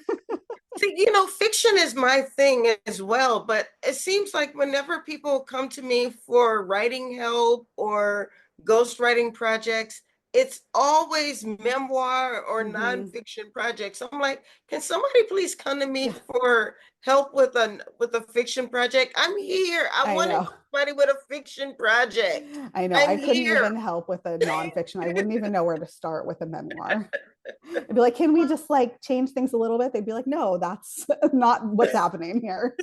See, fiction is my thing as well, but it seems like whenever people come to me for writing help or ghostwriting projects, it's always memoir or nonfiction projects. I'm like, can somebody please come to me for help with a fiction project? I'm here. I want somebody with a fiction project. I know. I couldn't even help with a nonfiction. I wouldn't even know where to start with a memoir. I'd be like, can we just like change things a little bit? They'd be like, no, that's not what's happening here.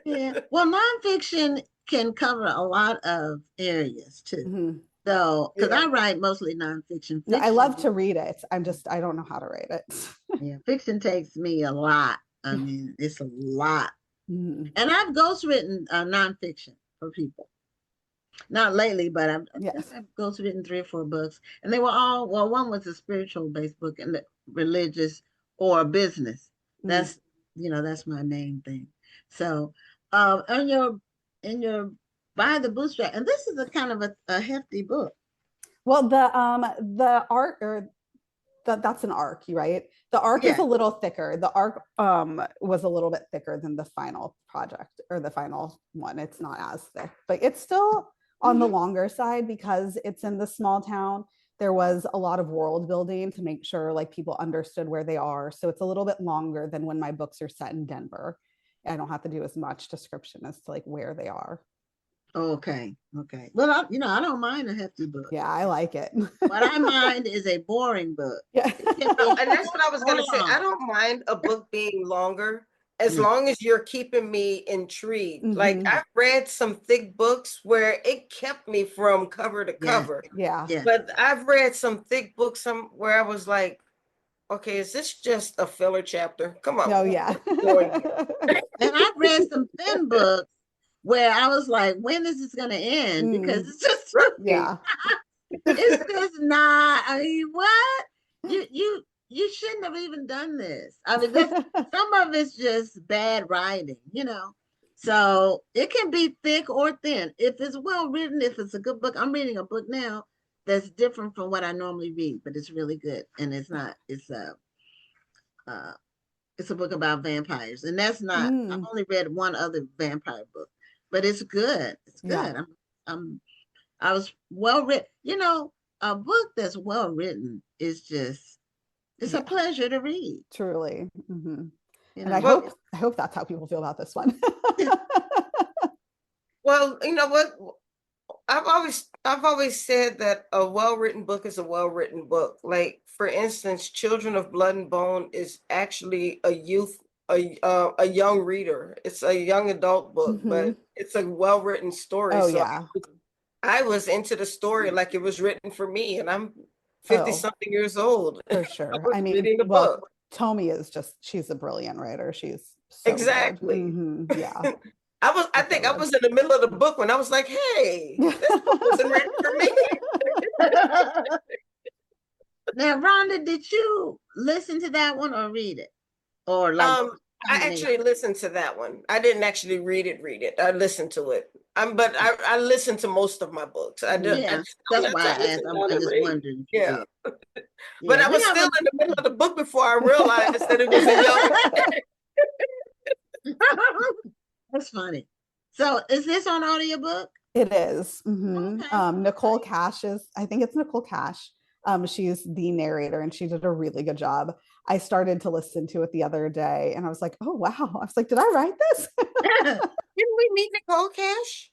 Yeah. Well, nonfiction can cover a lot of areas too. So, because I write mostly nonfiction. No, I love to read it. I don't know how to write it. Yeah, fiction takes me a lot. I mean, it's a lot. And I've ghostwritten nonfiction for people. Not lately, but I've ghostwritten 3 or 4 books. And they were all, one was a spiritual based book and religious or business. That's, that's my main thing. So, in your By the Bootstrap, and this is a kind of a hefty book. Well, the art, or that's an arc, right? The arc is a little thicker. The arc was a little bit thicker than the final project or the final one. It's not as thick, but it's still on the longer side because it's in the small town. There was a lot of world building to make sure like people understood where they are. So it's a little bit longer than when my books are set in Denver. I don't have to do as much description as to like where they are. Okay. Well, I don't mind a hefty book. Yeah, I like it. What I mind is a boring book. Yeah. And that's what I was going to say. I don't mind a book being longer as long as you're keeping me intrigued. Like I've read some thick books where it kept me from cover to cover. Yeah. But I've read some thick books where I was like, okay, is this just a filler chapter? Come on. Oh, yeah. And I've read some thin books where I was like, when is this going to end? Because it's just, it's just not, I mean, what? You shouldn't have even done this. I mean, some of it's just bad writing, So it can be thick or thin. If it's well written, if it's a good book, I'm reading a book now that's different from what I normally read, but it's really good. And it's a book about vampires. And that's not, I've only read one other vampire book, but it's good. It's good. Yeah. I was well written. A book that's well written is just, it's a pleasure to read. Truly. And I hope that's how people feel about this one. Well, you know what? I've always said that a well-written book is a well-written book. Like, for instance, Children of Blood and Bone is actually a young reader. It's a young adult book, but it's a well-written story. Oh, so yeah. I was into the story like it was written for me, and I'm 50-something years old. For sure. I mean, reading a book. Tomi is she's a brilliant writer. She's so exactly. Yeah. I think I was in the middle of the book when I was like, hey, this book wasn't written for me. Now, Rhonda, did you listen to that one or read it? Or like I actually listened to that one. I didn't actually read it. I listened to it. But I listen to most of my books. I do. Yeah, I'm that's not why I trying to asked. sit down I and just read. wondered if you Yeah. did. But Yeah, I we was have still in the middle of the book before I realized that it was a young. That's funny. So is this on audiobook? It is. Mhm. Okay. Nicole Cash is, I think it's Nicole Cash. She's the narrator and she did a really good job. I started to listen to it the other day and I was like, oh, wow. I was like, did I write this? Didn't we meet Nicole Cash?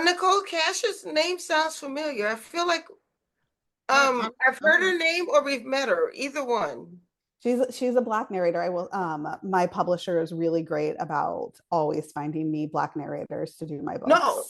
Nicole Cash's name sounds familiar. I feel like I've heard her name or we've met her. Either one. She's a Black narrator. I will my publisher is really great about always finding me Black narrators to do my books. No,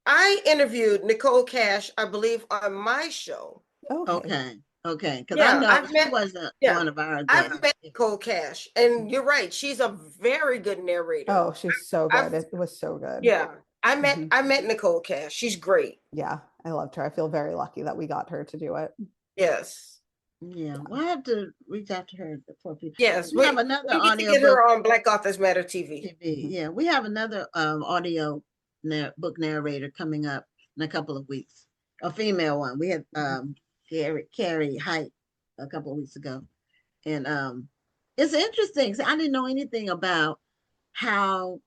I interviewed Nicole Cash, I believe, on my show. Okay. Because Yeah, I know I've she met, wasn't yeah, one of our I've guests. met Nicole Cash, and you're right, she's a very good narrator. Oh, she's so good. I've, It was so good. yeah, I Mhm. met Nicole Cash. She's great. Yeah, I loved her. I feel very lucky that we got her to do it. Yes. Yeah, we'll have to reach out to her for people. Yes, We have another we need to audio get book. her on Black Authors Matter TV. Yeah, we have another audio book narrator coming up in a couple of weeks. A female one. We had Carrie Height a couple of weeks ago, and it's interesting. So I didn't know anything about how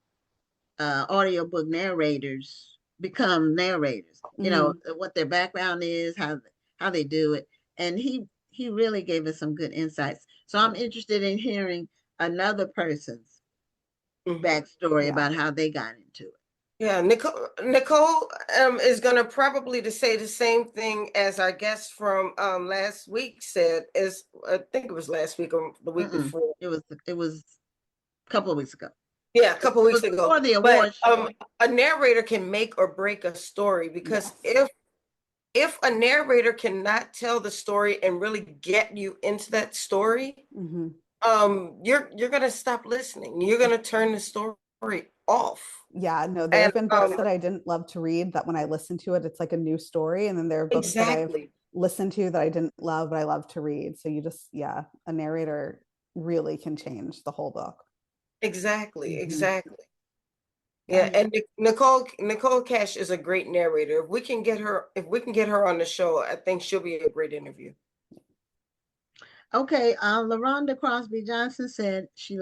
audiobook narrators become narrators. You know what their background is, how they do it, and he really gave us some good insights. So I'm interested in hearing another person's backstory about how they got into it. Yeah, Nicole is gonna probably to say the same thing as our guest from last week said. Is I think it was last week or the week before. It was a couple of weeks ago. Yeah, a couple of weeks ago. Before the award show. A narrator can make or break a story because if a narrator cannot tell the story and really get you into that story, you're gonna stop listening. You're gonna turn the story off. Yeah, no, there have been books that I didn't love to read that when I listen to it, it's like a new story. And then there are books that I've listened to that I didn't love, but I love to read. So you just, a narrator really can change the whole book. Exactly. Yeah, and Nicole Cash is a great narrator. If we can get her on the show, I think she'll be a great interview. Okay, LaRonda Crosby Johnson said she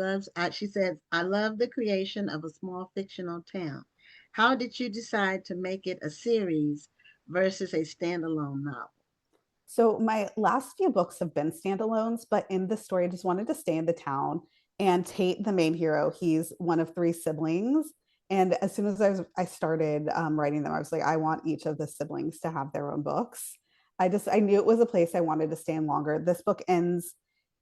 said, I love the creation of a small fictional town. How did you decide to make it a series versus a standalone novel? So my last few books have been standalones, but in the story, I just wanted to stay in the town. And Tate, the main hero, he's one of 3 siblings. And as soon as I started writing them, I was like, I want each of the siblings to have their own books. I knew it was a place I wanted to stay in longer. This book ends,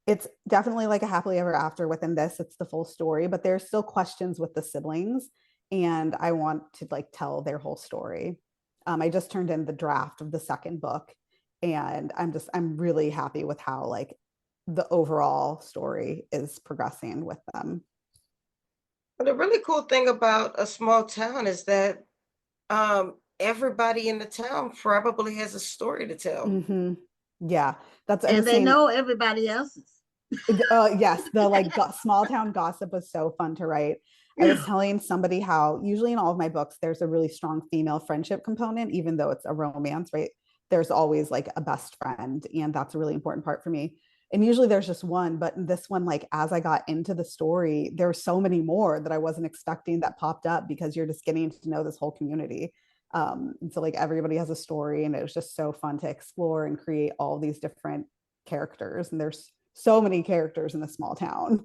it's definitely like a happily ever after within this. It's the full story, but there's still questions with the siblings. And I want to like tell their whole story. I just turned in the draft of the second book. And I'm really happy with how like the overall story is progressing with them. But the really cool thing about a small town is that everybody in the town probably has a story to tell. Yeah, and they know everybody else's. Yes, the like small town gossip was so fun to write. I was telling somebody how usually in all of my books there's a really strong female friendship component, even though it's a romance, right? There's always like a best friend, and that's a really important part for me. And usually there's just one, but in this one, like as I got into the story, there were so many more that I wasn't expecting that popped up because you're just getting to know this whole community. And so like everybody has a story, and it was just so fun to explore and create all these different characters. And there's so many characters in a small town.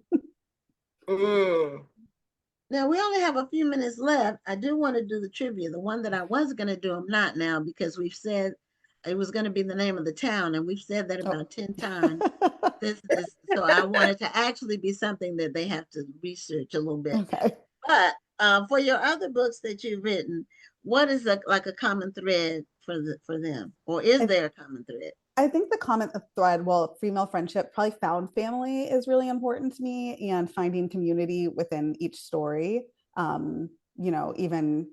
Now we only have a few minutes left. I do want to do the trivia. The one that I was going to do, I'm not now because we've said it was going to be the name of the town, and we've said that about 10 times. So I wanted to actually be something that they have to research a little bit. Okay. But for your other books that you've written, what is like a common thread for them, or is there a common thread? I think the common thread, well, female friendship, probably found family is really important to me, and finding community within each story. Even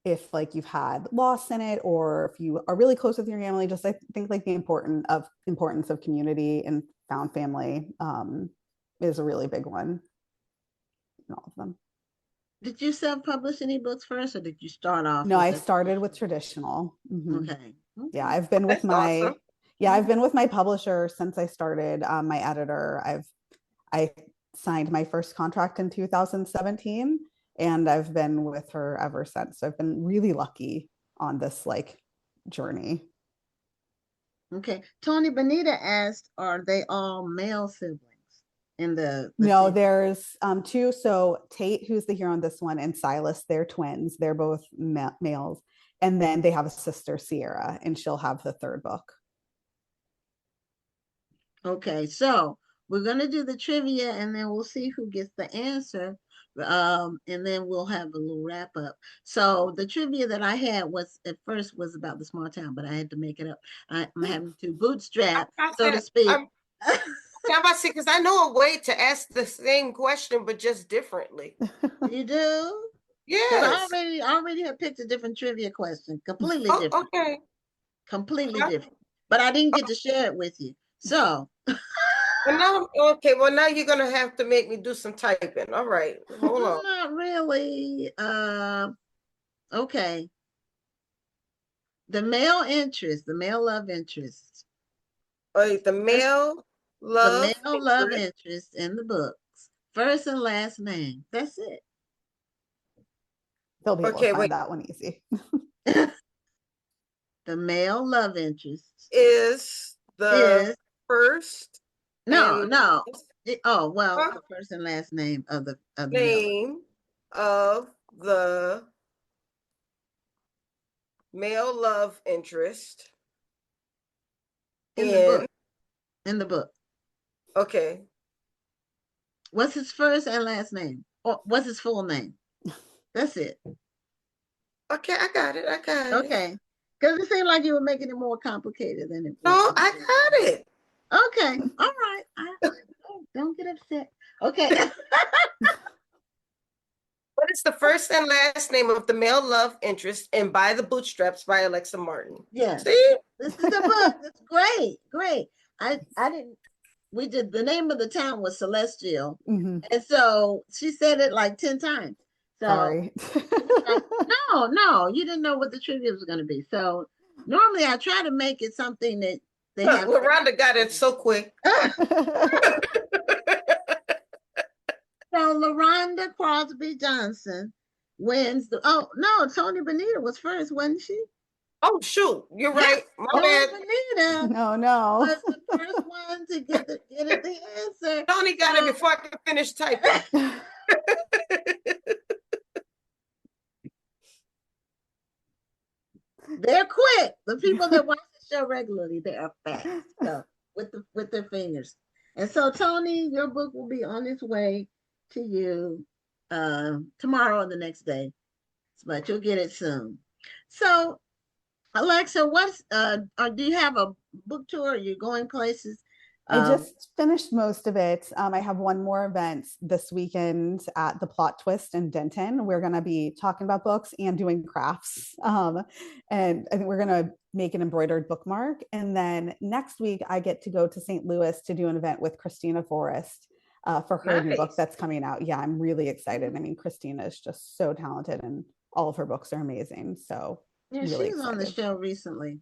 if like you've had loss in it, or if you are really close with your family, just I think like the importance of community and found family is a really big one in all of them. Did you self-publish any books first, or did you start off No, with I a started with traditional? traditional. Okay. Yeah, Okay. I've been with That's awesome. I've been with my publisher since I started, my editor. I signed my first contract in 2017, and I've been with her ever since. So I've been really lucky on this like journey. Okay. Tony Bonita asked, are they all male siblings in the No, series? there's two. So Tate, who's the hero in this one, and Silas, they're twins. They're both males. And then they have a sister, Sierra, and she'll have the third book. Okay, so we're gonna do the trivia and then we'll see who gets the answer. And then we'll have a little wrap up. So the trivia that I had was at first was about the small town, but I had to make it up. I'm having to bootstrap, so to speak. I'm about to say, because I know a way to ask the same question, but just differently. You do? Because Yes. I already have picked a different trivia question, completely different, Okay. completely Huh? different. But I didn't get to share it with you. So Well, now, okay. Well, now you're gonna have to make me do some typing. All right. Hold on. not really. Okay. The male interest, the male love interest, Wait, the male the love male love interest. interest in the books, first and last name. That's it. They'll be able to Okay, find wait. that one easy. The male love interest Is the is first no, and no. last Oh well, the first and last name of the male name of the male love interest in the in book. In the book. okay. What's his first and last name? Or what's his full name? That's it. Okay, I got it. I got it. Okay. Because it seemed like you were making it more complicated than it was. No, I got it. Okay. All right. Don't get upset. Okay. What is the first and last name of the male love interest in By the Bootstraps by Alexa Martin? Yes. See? This is the book. It's great. Great. I didn't we did the name of the town was Celestial. Mhm. And so she said it like 10 times. So Sorry. no, you didn't know what the trivia was gonna be. So normally I try to make it something that they have. Rhonda got it so quick. So LaRonda Crosby Johnson wins the Tony Bonita was first, wasn't she? Oh shoot, you're Yes, right. My Tony bad. Bonita No. was the first one to get it the answer. Tony got it before I could finish typing. They're quick. The people that watch the show regularly, they are fast. So with their fingers. And so Tony, your book will be on its way to you tomorrow or the next day, but you'll get it soon. So Alexa, do you have a book tour? Are you going places? I just finished most of it. I have one more event this weekend at the Plot Twist in Denton. We're going to be talking about books and doing crafts. And I think we're going to make an embroidered bookmark. And then next week, I get to go to St. Louis to do an event with Christina Forrest for her new book that's coming out. Yeah, I'm really excited. I mean, Christina is just so talented and all of her books are amazing. So yeah, really she was on the show recently.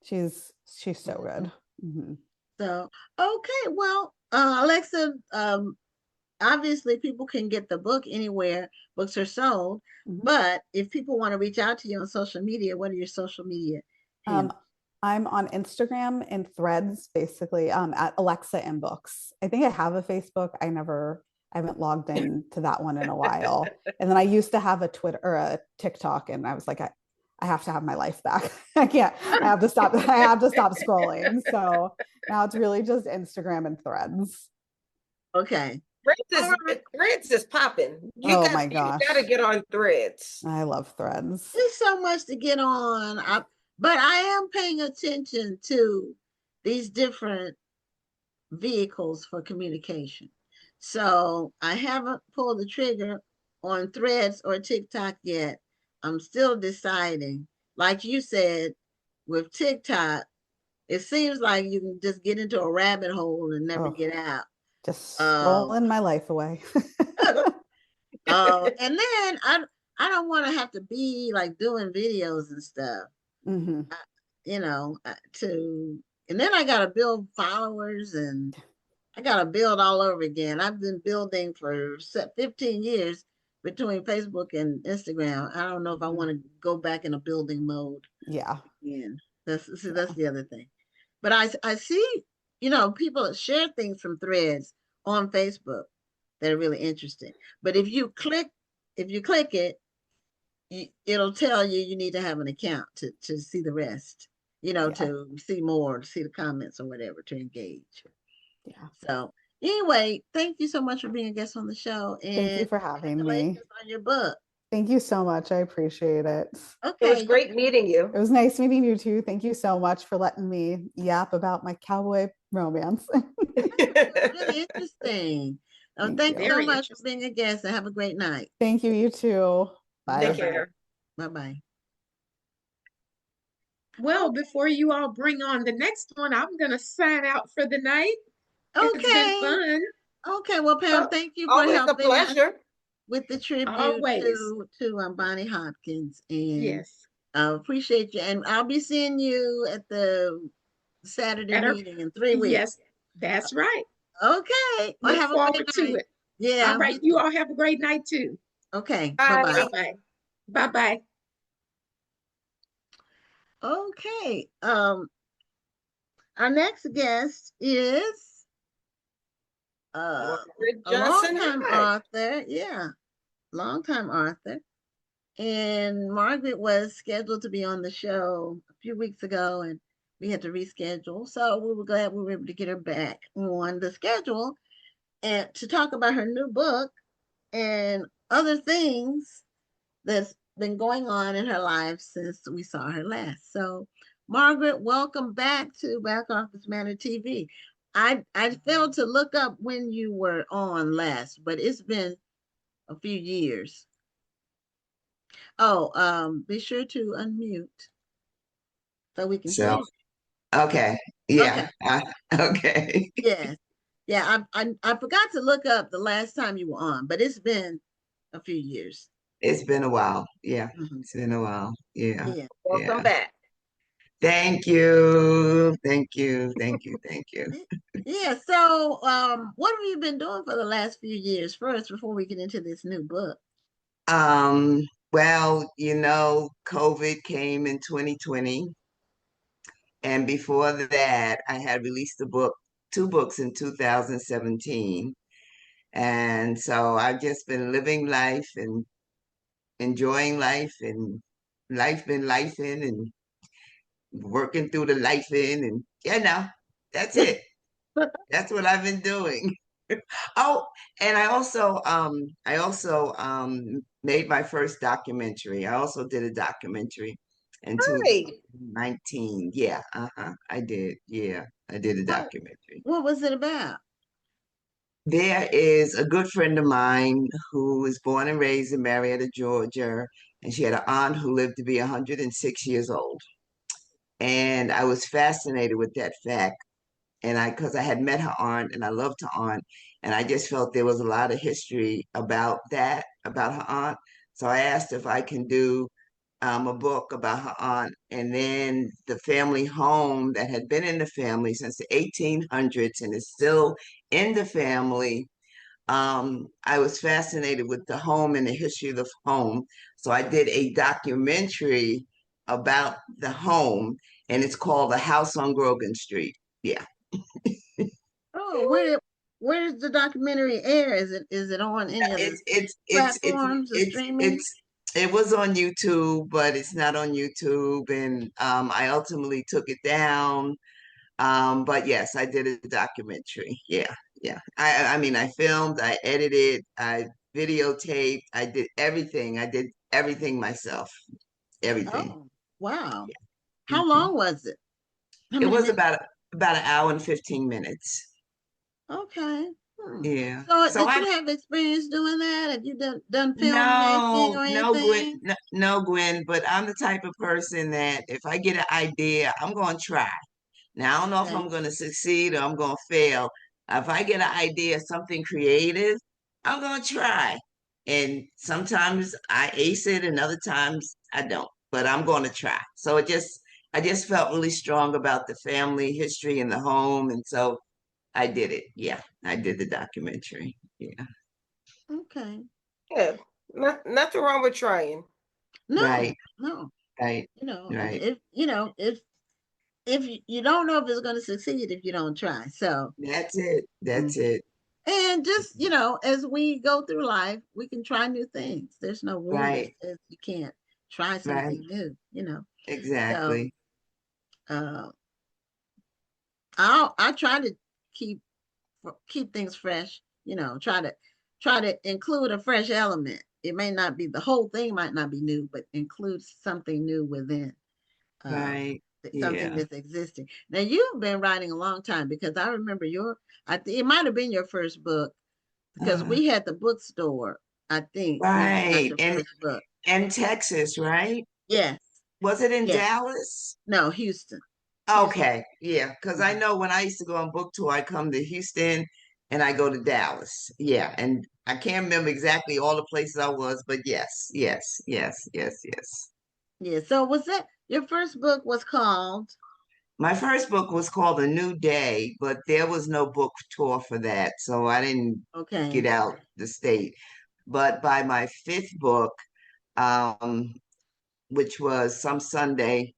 She's so good. Mm-hmm. So, okay, well, Alexa, obviously people can get the book anywhere books are sold, but if people want to reach out to you on social media, what are your social media handles? I'm on Instagram and Threads, basically, at Alexa and Books. I think I have a Facebook. I haven't logged in to that one in a while. And then I used to have a Twitter or a TikTok, and I was like, I have to have my life back. I can't. I have to stop scrolling. So now it's really just Instagram and Threads. Okay. Threads is popping. My gosh. You gotta get on Threads. I love Threads. There's so much to get on. But I am paying attention to these different vehicles for communication. So I haven't pulled the trigger on Threads or TikTok yet. I'm still deciding. Like you said, with TikTok, it seems like you can just get into a rabbit hole and never get out. Just scrolling my life away. Oh, and then I don't want to have to be like doing videos and stuff. Hmm. You know, and then I gotta build followers and I gotta build all over again. I've been building for 15 years between Facebook and Instagram. I don't know if I want to go back in a building mode. Yeah. Yeah, that's the other thing. But I see, you know, people share things from threads on Facebook that are really interesting. But if you click it, it'll tell you you need to have an account to see the rest. You know, Yeah. to see more, to see the comments or whatever, to engage. Yeah. So anyway, thank you so much for being a guest on the show, Thank you and for having congratulations me. on your book. Thank you so much. I appreciate it. It was Okay, great meeting you. It was nice meeting you too. Thank you so much for letting me yap about my cowboy romance. really interesting. Thank Thanks you. so Very much for interesting. being a guest, and have a great night. Thank you. You too. Bye. Take care. Bye bye. Well, before you all bring on the next one, I'm going to sign out for the night. It's been Okay. fun. Okay. Well, Pam, thank you for Always a helping us pleasure. with the tribute Always. to Bonnie Hopkins, and Yes. appreciate you. And I'll be seeing you at the Saturday At her, meeting in 3 weeks. yes, that's right. Okay. Well, Look have a forward great to night. it. Yeah. All right. You all have a great night too. Okay. Bye bye. Bye. Bye-bye. Bye-bye. Okay. Our next guest is Margaret a Johnson longtime Hodge. author. Yeah, longtime author. And Margaret was scheduled to be on the show a few weeks ago, and we had to reschedule. So we were glad we were able to get her back on the schedule and to talk about her new book and other things that's been going on in her life since we saw her last. So, Margaret, welcome back to Back Office Matter TV. I failed to look up when you were on last, but it's been a few years. Oh, be sure to unmute so we can So, see. okay. Okay. Yeah. Okay. Yes. Yeah. I forgot to look up the last time you were on, but it's been a few years. It's been a while. Yeah. Mhm. It's been a while. Yeah. Yeah. Welcome Yeah. back. Thank you. Thank you. Thank you. Thank you. Yeah. So, what have you been doing for the last few years first before we get into this new book? Um, well, COVID came in 2020. And before that, I had released two books in 2017. And so I've just been living life and enjoying life, and life been lifing and working through the life in, and that's it. That's what I've been doing. Oh, and I also made my first documentary. I also did a documentary in Hi. 2019. Yeah, I did. Yeah, I did a What documentary. what was it about? There is a good friend of mine who was born and raised in Marietta, Georgia, and she had an aunt who lived to be 106 years old. And I was fascinated with that fact. And because I had met her aunt and I loved her aunt, and I just felt there was a lot of history about that, about her aunt. So I asked if I can do a book about her aunt, and then the family home that had been in the family since the 1800s and is still in the family. I was fascinated with the home and the history of the home. So I did a documentary about the home, and it's called The House on Grogan Street. Yeah. Oh, where does the documentary air? Is it on any of the platforms or streaming? It was on YouTube, but it's not on YouTube, and I ultimately took it down. But yes, I did a documentary. Yeah, yeah. I mean, I filmed, I edited, I videotaped, I did everything. I did everything myself. Everything. Oh, wow. Yeah. How Mhm. long was it? How It many was minutes? about an hour and 15 minutes. Okay. Yeah. So So did I you have experience doing that? Have you done filmmaking No, or no, Gwen, anything? no, no, Gwen, but I'm the type of person that if I get an idea, I'm going to try. Now, I don't know if Okay. I'm going to succeed or I'm going to fail. If I get an idea, something creative, I'm going to try. And sometimes I ace it and other times I don't, but I'm going to try. So I just felt really strong about the family history in the home. And so I did it. Yeah, I did the documentary. Yeah. Okay. Yeah, nothing wrong with trying. No, Right, no. right, And right. if you don't know if it's going to succeed if you don't try. So, That's it. mm. That's it. And just, as we go through life, we can try new things. There's no rule that Right, says you can't try right. something new. So, Exactly. uh, I try to keep keep things fresh, try to include a fresh element. It may not be the whole thing might not be new, but include something new within um Right. something Yeah. that's existing. Now you've been writing a long time because I remember I think it might have been your first book because Uh, we had the bookstore, I think, when you got right. your first book. And Texas, right? Yes, Was it in yes. Dallas? No, Houston. Houston. Okay, yeah, because I Mhm. know when I used to go on book tour, I come to Houston and I go to Dallas. Yeah, and I can't remember exactly all the places I was, but yes, yes, yes, yes, yes. Yeah. So was that your first book was called? My first book was called A New Day, but there was no book tour for that, so I didn't get Okay. out the state. But by my fifth book, um, which was Some Sunday,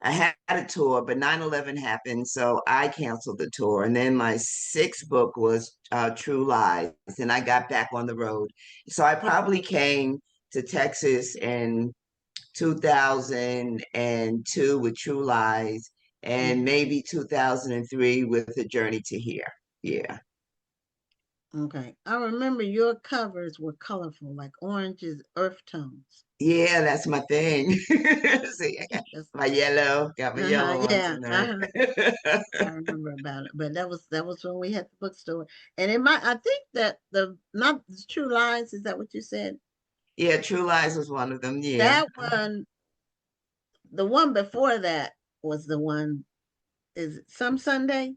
I had a tour, but 9/11 happened, so I canceled the tour. And then my sixth book was True Lies, and I got back on the road. So I probably came to Texas in 2002 with True Lies, and Mhm. maybe 2003 with A Journey to Here. Yeah. Okay. I remember your covers were colorful, like oranges, earth tones. Yeah, that's my thing. See, I got That's, my yellow, got my yellow on yeah. tonight. I remember about it. But that was when we had the bookstore. And I think that the not the True Lies, is that what you said? Yeah, True Lies was one of them. Yeah. That one, the one before that was the one, is it Some Sunday?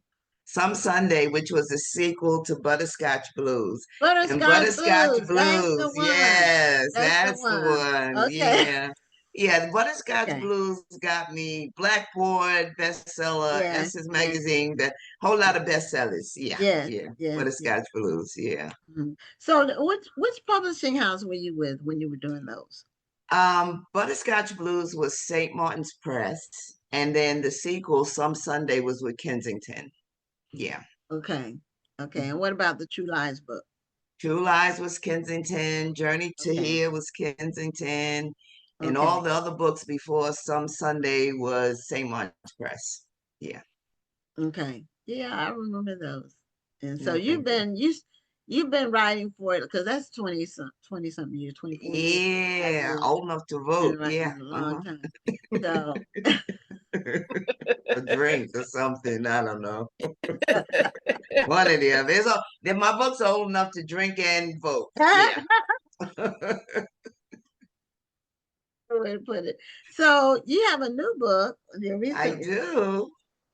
Some Sunday, which was a sequel to Butterscotch Blues. And Butterscotch Butterscotch Blues. That's the Blues, one. yes, That's the that's the one. one. Okay. Yeah. Yeah, the Butterscotch Okay. Blues got me Blackboard bestseller, Yeah. Essence Yeah. Magazine, that whole lot of bestsellers. Yeah, Yes. yeah. Yes. Yes. Butterscotch Blues, yeah. Mhm. So which publishing house were you with when you were doing those? Butterscotch Blues was St. Martin's Press, and then the sequel, Some Sunday, was with Kensington. Yeah. Okay. Okay. And what about the True Lies book? True Lies was Kensington, Journey to Okay. Here was Kensington, and all Okay. the other books before Some Sunday was St. Martin's Press. Yeah, Okay. Yeah, I remember those. And so no, thank you. you've been writing for it because that's 20 something years, 24 years, 25 Yeah, years. old enough to You've been vote. writing Yeah, a long time. So a drink or something. I don't know. One of the other. My books are old enough to drink and vote. Yeah. way to put it. So you have a new book, your I recent book, do.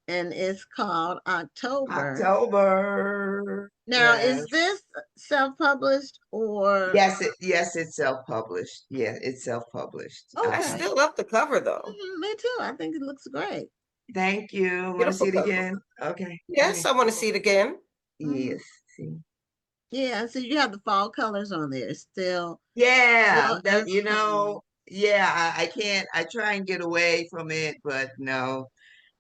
and it's called October. October. Now, Yes. is this self-published or Yes, it's self-published. Yeah, it's self-published. I okay? still love the cover though. Me too. I think it looks great. Thank you. Want to see Beautiful it cover. again? Okay. Yes, Okay. I want to see it again. Mhm. Yes. See. Yeah, so you have the fall colors on there. Yeah, Still that earth tone. yeah, I can't I try and get away from it, but no,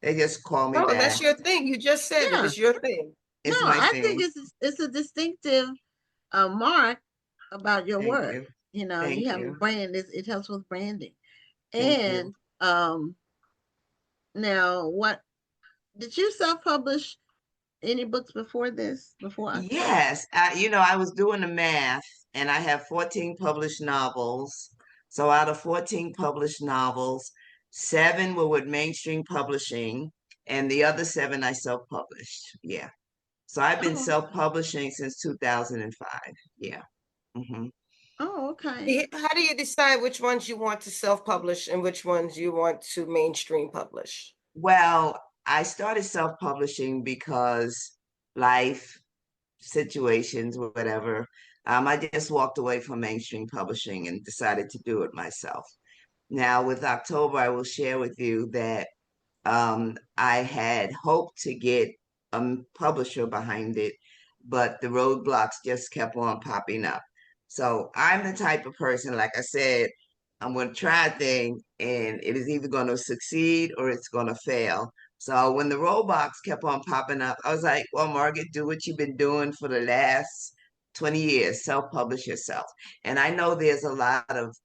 they just call me Oh, that's back. your thing. You just said it Yeah. was your thing. No, It's my I think thing. it's a distinctive mark about your Thank work. you. You Thank have a you. brand. It helps with branding. Thank you. And now, what did you self-publish any books before this? Before October? Yes, I was doing the math and I have 14 published novels. So out of 14 published novels, seven were with mainstream publishing and the other seven I self-published. Yeah. So I've been Oh, okay. self-publishing since 2005. Yeah. Hmm. Oh, okay. How do you decide which ones you want to self-publish and which ones you want to mainstream publish? Well, I started self-publishing because life situations, whatever. I just walked away from mainstream publishing and decided to do it myself. Now, with October, I will share with you that I had hoped to get a publisher behind it, but the roadblocks just kept on popping up. So I'm the type of person, like I said, I'm going to try a thing and it is either going to succeed or it's going to fail. So when the roadblocks kept on popping up, I was like, well, Margaret, do what you've been doing for the last 20 years, self-publish yourself. And I know there's a lot of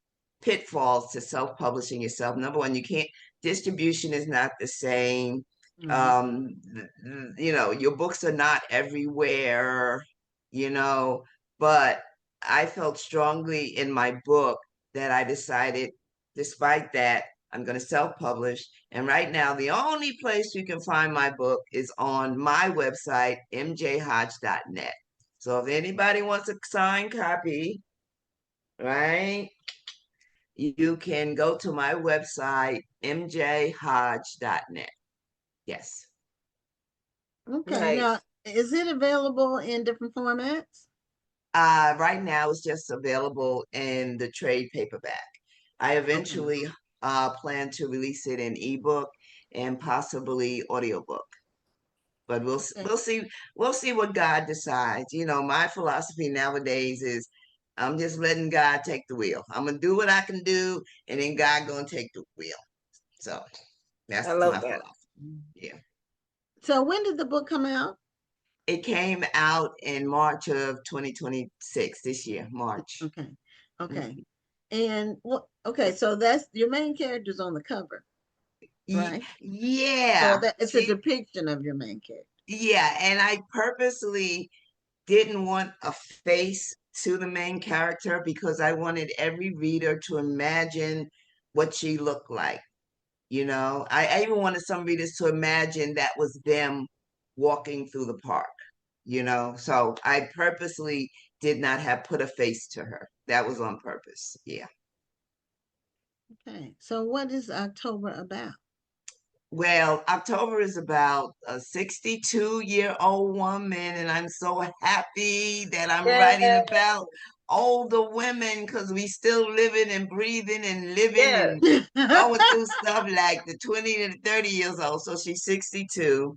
pitfalls to self-publishing yourself. Number one, you can't distribution is not the same. Your books are not everywhere, you know, but I felt strongly in my book that I decided, despite that, I'm going to self-publish. And right now, the only place you can find my book is on my website, mjhodge.net. So if anybody wants a signed copy, right, you can go to my website, mjhodge.net. Yes. Okay. Nice. Now, is it available in different formats? Right now, it's just available in the trade paperback. I Okay. eventually plan to release it in ebook and possibly audiobook. But Okay. we'll see what God decides. You know, my philosophy nowadays is I'm just letting God take the wheel. I'm gonna do what I can do, and then God gonna take the wheel. So I that's my love that. philosophy. Yeah. So when did the book come out? It came out in March of 2026, this year, March. Okay. Okay. Mhm. And what? Okay. So that's your main character's on the cover, right? So Yeah. that it's a See, depiction of your main character. yeah. And I purposely didn't want a face to the main character because I wanted every reader to imagine what she looked like. I even wanted some readers to imagine that was them walking through the park, So I purposely did not have put a face to her. That was on purpose. Yeah. Okay. So what is October about? Well, October is about a 62-year-old woman, and I'm so happy that I'm writing Yeah. about older women because we still living and breathing and living Yeah. and going through stuff like the 20 to 30 years old. So she's 62.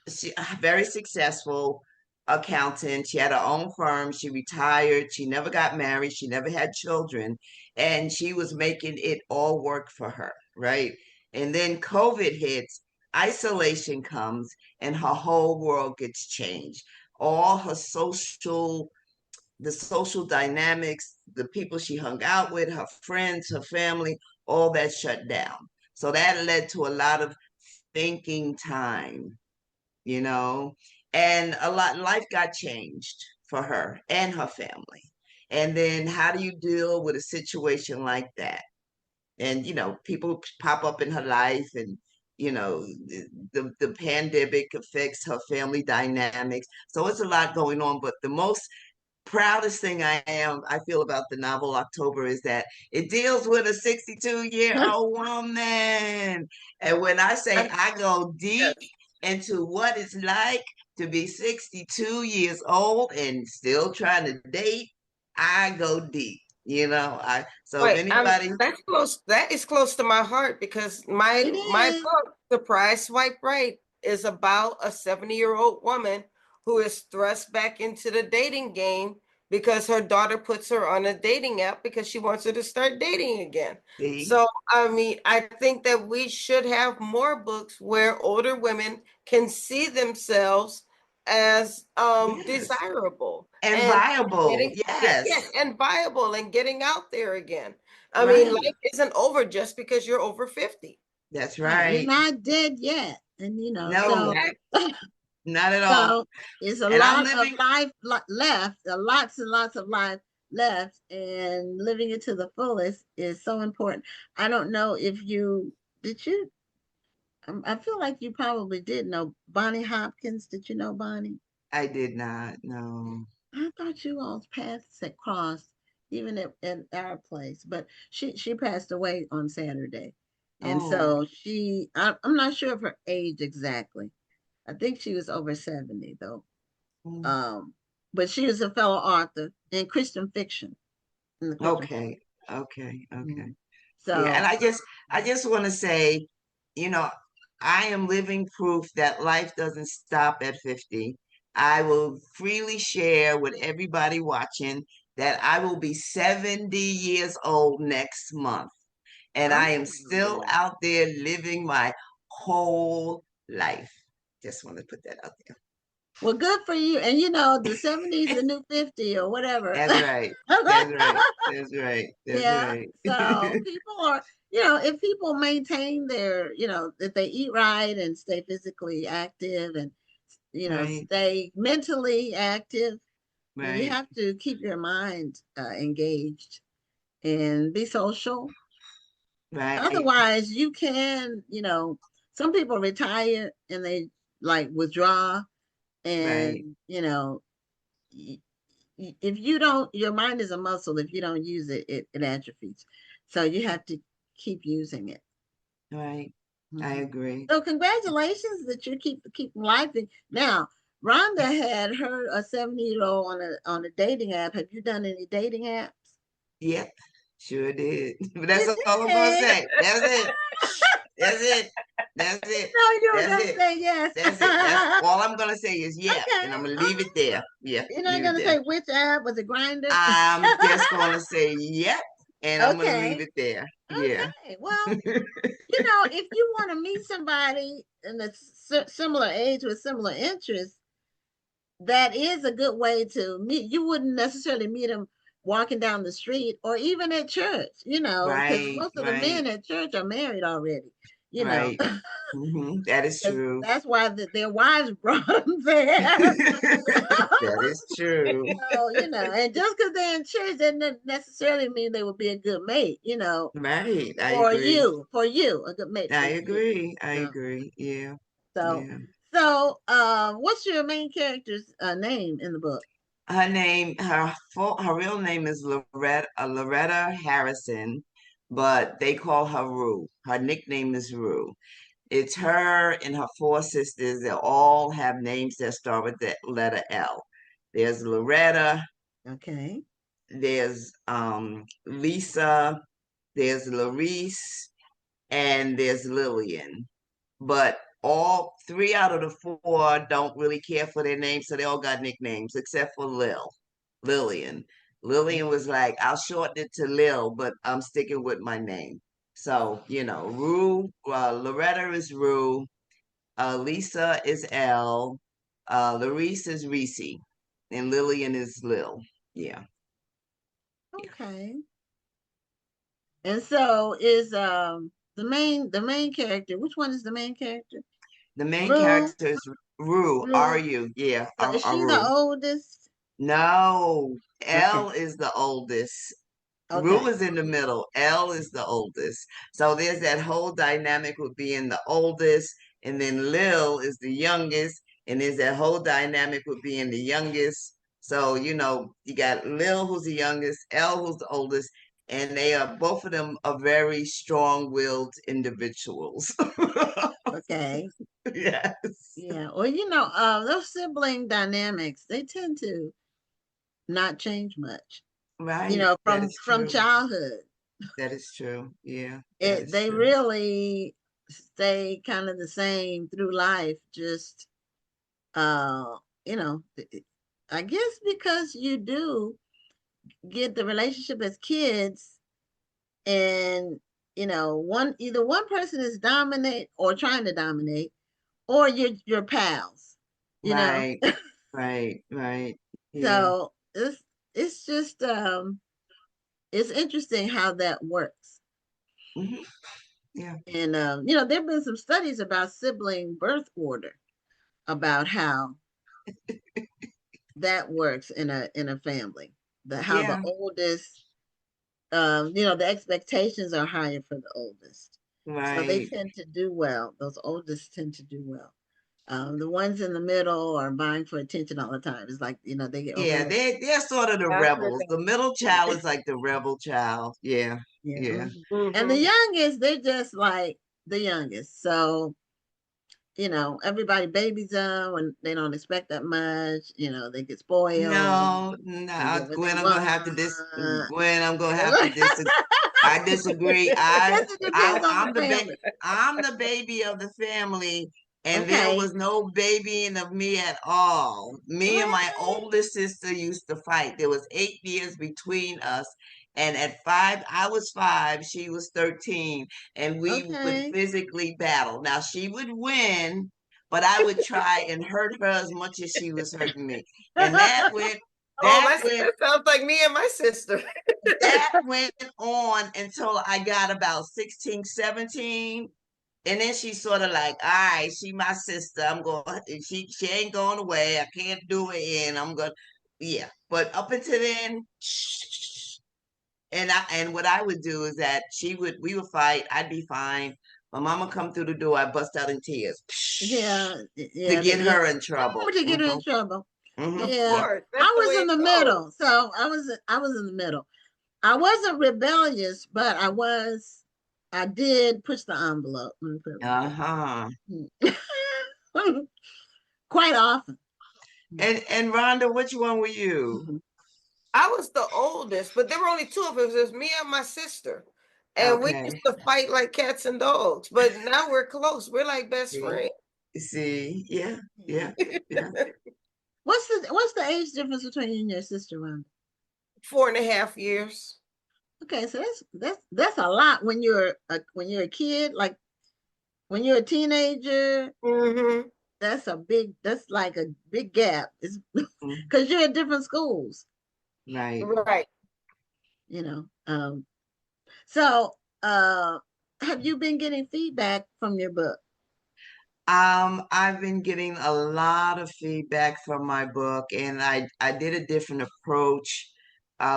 She very successful accountant. She had her own firm. She retired. She never got married. She never had children, and she was making it all work for her, right? And then COVID hits, isolation comes, and her whole world gets changed. All her the social dynamics, the people she hung out with, her friends, her family, all that shut down. So that led to a lot of thinking time, you know, and a lot life got changed for her and her family. And then how do you deal with a situation like that? And people pop up in her life, and the pandemic affects her family dynamics. So it's a lot going on, but the most proudest thing I feel about the novel October is that it deals with a 62-year-old woman. And when I say I go deep Yes. into what it's like to be 62 years old and still trying to date, I go deep. I so if Wait, anybody that's close. That is close to my heart because It my is. book, Surprise Swipe Right, is about a 70-year-old woman who is thrust back into the dating game because her daughter puts her on a dating app because she wants her to start dating again. see, So, I mean, I think that we should have more books where older women can see themselves as yes, desirable and and viable, yes, yes, and viable and getting out there again. I mean, right, life isn't over just because you're over 50. that's Right. You're right. not dead yet. And No, not at all. so it's a And I'm lot of living. life left, lots and lots of life left, and living it to the fullest is so important. I don't know if you did you I feel like you probably did know Bonnie Hopkins. Did you know Bonnie? I did not know. I thought you all's paths had crossed, even at our place. But she passed away on Saturday, and Oh, so I'm not sure of her age exactly. I think she was over 70 though. mm, Um, but she was a fellow author in Christian fiction. In the Christian Okay. Okay. Okay. fiction. Yeah, and So I just want to say, you know, I am living proof that life doesn't stop at 50. I will freely share with everybody watching that I will be 70 years old next month, and I am still oh, out there living my whole life. Just want to put that out there. well, good for you. And the 70 is the new 50 or whatever. That's right. That's right. That's right. That's Yeah. right. So people are, if people maintain their, if they eat right and stay physically active and, Right. stay mentally active, you Right. have to keep your mind engaged and be social. Right. Otherwise, you can, some people retire and they like withdraw Right. and, if you don't, your mind is a muscle. If you don't use it, it atrophies. So you have to keep using it. Right. I Mhm. agree. So congratulations that you keep life. Now, Rhonda had her a 70-year-old on a dating app. Have you done any dating apps? Yep, sure did. But that's You all I'm gonna did. say. That's it. That's it. That's it. No, you were That's gonna it. say yes. That's it. That's all I'm gonna say is yeah, Okay. and I'm gonna All leave it right. there. Yeah, You're not leave it gonna there. say which app was it, Grinder? I'm just gonna say yep, and I'm gonna leave Okay. it there. Yeah. Okay. Well, if you want to meet somebody in a similar age with similar interests, that is a good way to meet. You wouldn't necessarily meet them walking down the street or even at church, because Right, most of the right, men at church are married already, you know. right. That is true. That's why their wives brought them there. That is true. So, and just because they're in church doesn't necessarily mean they would be a good mate, Right. I for agree. you, a good mate I for you. agree. I So, agree. Yeah. so, Yeah. what's your main character's name in the book? Her real name is Loretta Harrison, but they call her Rue. Her nickname is Rue. It's her and her four sisters. They all have names that start with the letter L. There's Loretta, Okay. there's Lisa, there's Larice, and there's Lillian. But all three out of the four don't really care for their names, so they all got nicknames except for Lillian. Lillian was like, I'll shorten it to Lil, but I'm sticking with my name. So, Rue, Loretta is Rue, Lisa is L, Larice is Reese, and Lillian is Lil. Yeah. Okay. And so is the main character. Which one is the main character? The main Rue. character is Rue, Rue. R-U, yeah, So is she the Rue. oldest? No, Okay. L is the oldest. Rue Okay. is in the middle. L is the oldest. So there's that whole dynamic with being the oldest, and then Lil is the youngest, and there's that whole dynamic with being the youngest. So, you got Lil who's the youngest, L who's the oldest, and they are both of them are very strong-willed individuals. Okay. Yes. Yeah. Well, those sibling dynamics, they tend to not change much. Right. That is From true. childhood. That is true. Yeah, that It is they true. really stay kind of the same through life, just uh, you know, I guess because you do get the relationship as kids and either one person is dominate or trying to dominate or you're pals, you know. Right, right, right. Yeah. So it's just it's interesting how that works. Hmm. Yeah. And there've been some studies about sibling birth order, about how that works in a family. How the Yeah. oldest, the expectations are higher for the oldest. So they Right. tend to do well. Those oldest tend to do well. The ones in the middle are vying for attention all the time. It's like, they get Yeah, overlooked. they're sort of the I heard rebels. that. The middle child is like the rebel child. Yeah. Yeah. Yeah. And the Mm-hmm. youngest, they're just like the youngest. So you know, everybody babies them and they don't expect that much. You know, they get spoiled No, and no, get what they Gwen, I'm gonna have to want. Gwen, I'm gonna have to I disagree. I guess it depends on the family. I'm the baby of the family, and there Okay. was no babying of me at all. Me and my What? older sister used to fight. There was 8 years between us, and at 5, I was 5, she was 13, and we would Okay. physically battle. Now she would win, but I would try and hurt her as much as she was hurting me. And Oh, that went that sounds like me and my sister. that went on until I got about 16, 17. And then she's sort of like, all right, she my sister. I'm going, she ain't going away. I can't do it in. I'm going, yeah. But up until then, shh. And what I would do is that we would fight. I'd be fine. My mama come through the door. I bust out in tears Yeah, to yeah, get yeah. her in trouble. Oh, to get her in trouble. Of Yeah, course, that's I the was way in it the goes. middle, so I was in the middle. I wasn't rebellious, but I did push the envelope. Let me put it Uh-huh. like that. Quite often. And Rhonda, which one were you? Mhm. I was the oldest, but there were only two of us. It was me and my sister. And we Okay. used to fight like cats and dogs. But now we're close. We're like best See, friends. yeah, yeah, yeah. What's the age difference between you and your sister, Rhonda? 4.5 years. Okay, so that's a lot when you're a kid, like when you're a teenager. Mm-hmm. That's like a big gap. It's Mm, because you're at different schools, right. Right. you know. So have you been getting feedback from your book? I've been getting a lot of feedback from my book, and I did a different approach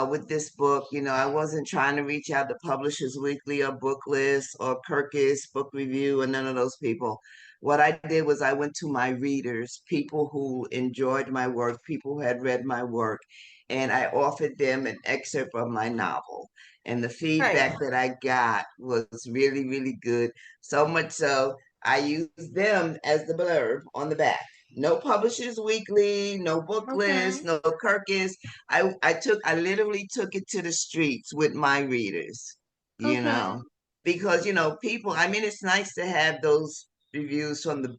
with this book. You know, I wasn't trying to reach out to Publishers Weekly or Booklist or Kirkus Book Review and none of those people. What I did was I went to my readers, people who enjoyed my work, people who had read my work, and I offered them an excerpt of my novel. And the Right. feedback that I got was really, really good. So much so I use them as the blurb on the back. No Publishers Weekly, no book list, Okay. no Kirkus. I literally took it to the streets with my readers, you Okay. know, because people. I mean, it's nice to have those reviews from the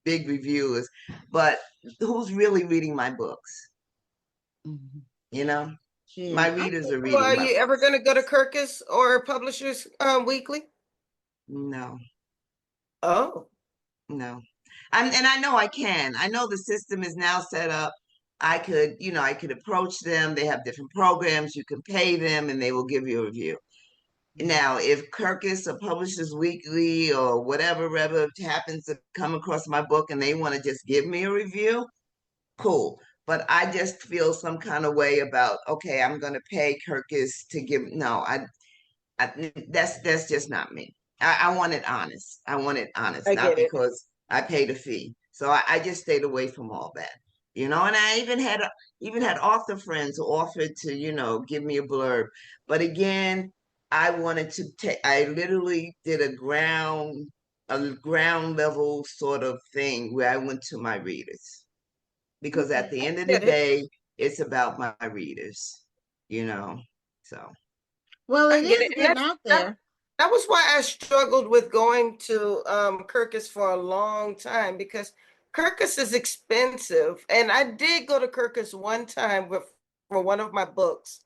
big reviewers, but who's really reading my books? Mhm. You know, my Yeah, I readers think are Well, reading are my you ever books. going to go to Kirkus or Publishers Weekly? No, Oh, no. And I know I can. I know the system is now set up. I could approach them. They have different programs. You can pay them and they will give you a review. Now, if Kirkus or Publishers Weekly or whatever happens to come across my book and they want to just give me a review, cool. But I just feel some kind of way about, okay, I'm going to pay Kirkus to give. No, that's just not me. I want it honest. I want it honest, I not get it. because I paid a fee. So I just stayed away from all that, And I even had author friends who offered to, give me a blurb. But again, I wanted to take. I literally did a ground level sort of thing where I went to my readers because okay. at the I end of the Get it. day, it's about my readers, you know. So. Well, I it get it. is And getting out that, there. that was why I struggled with going to Kirkus for a long time because Kirkus is expensive. And I did go to Kirkus one time for one of my books.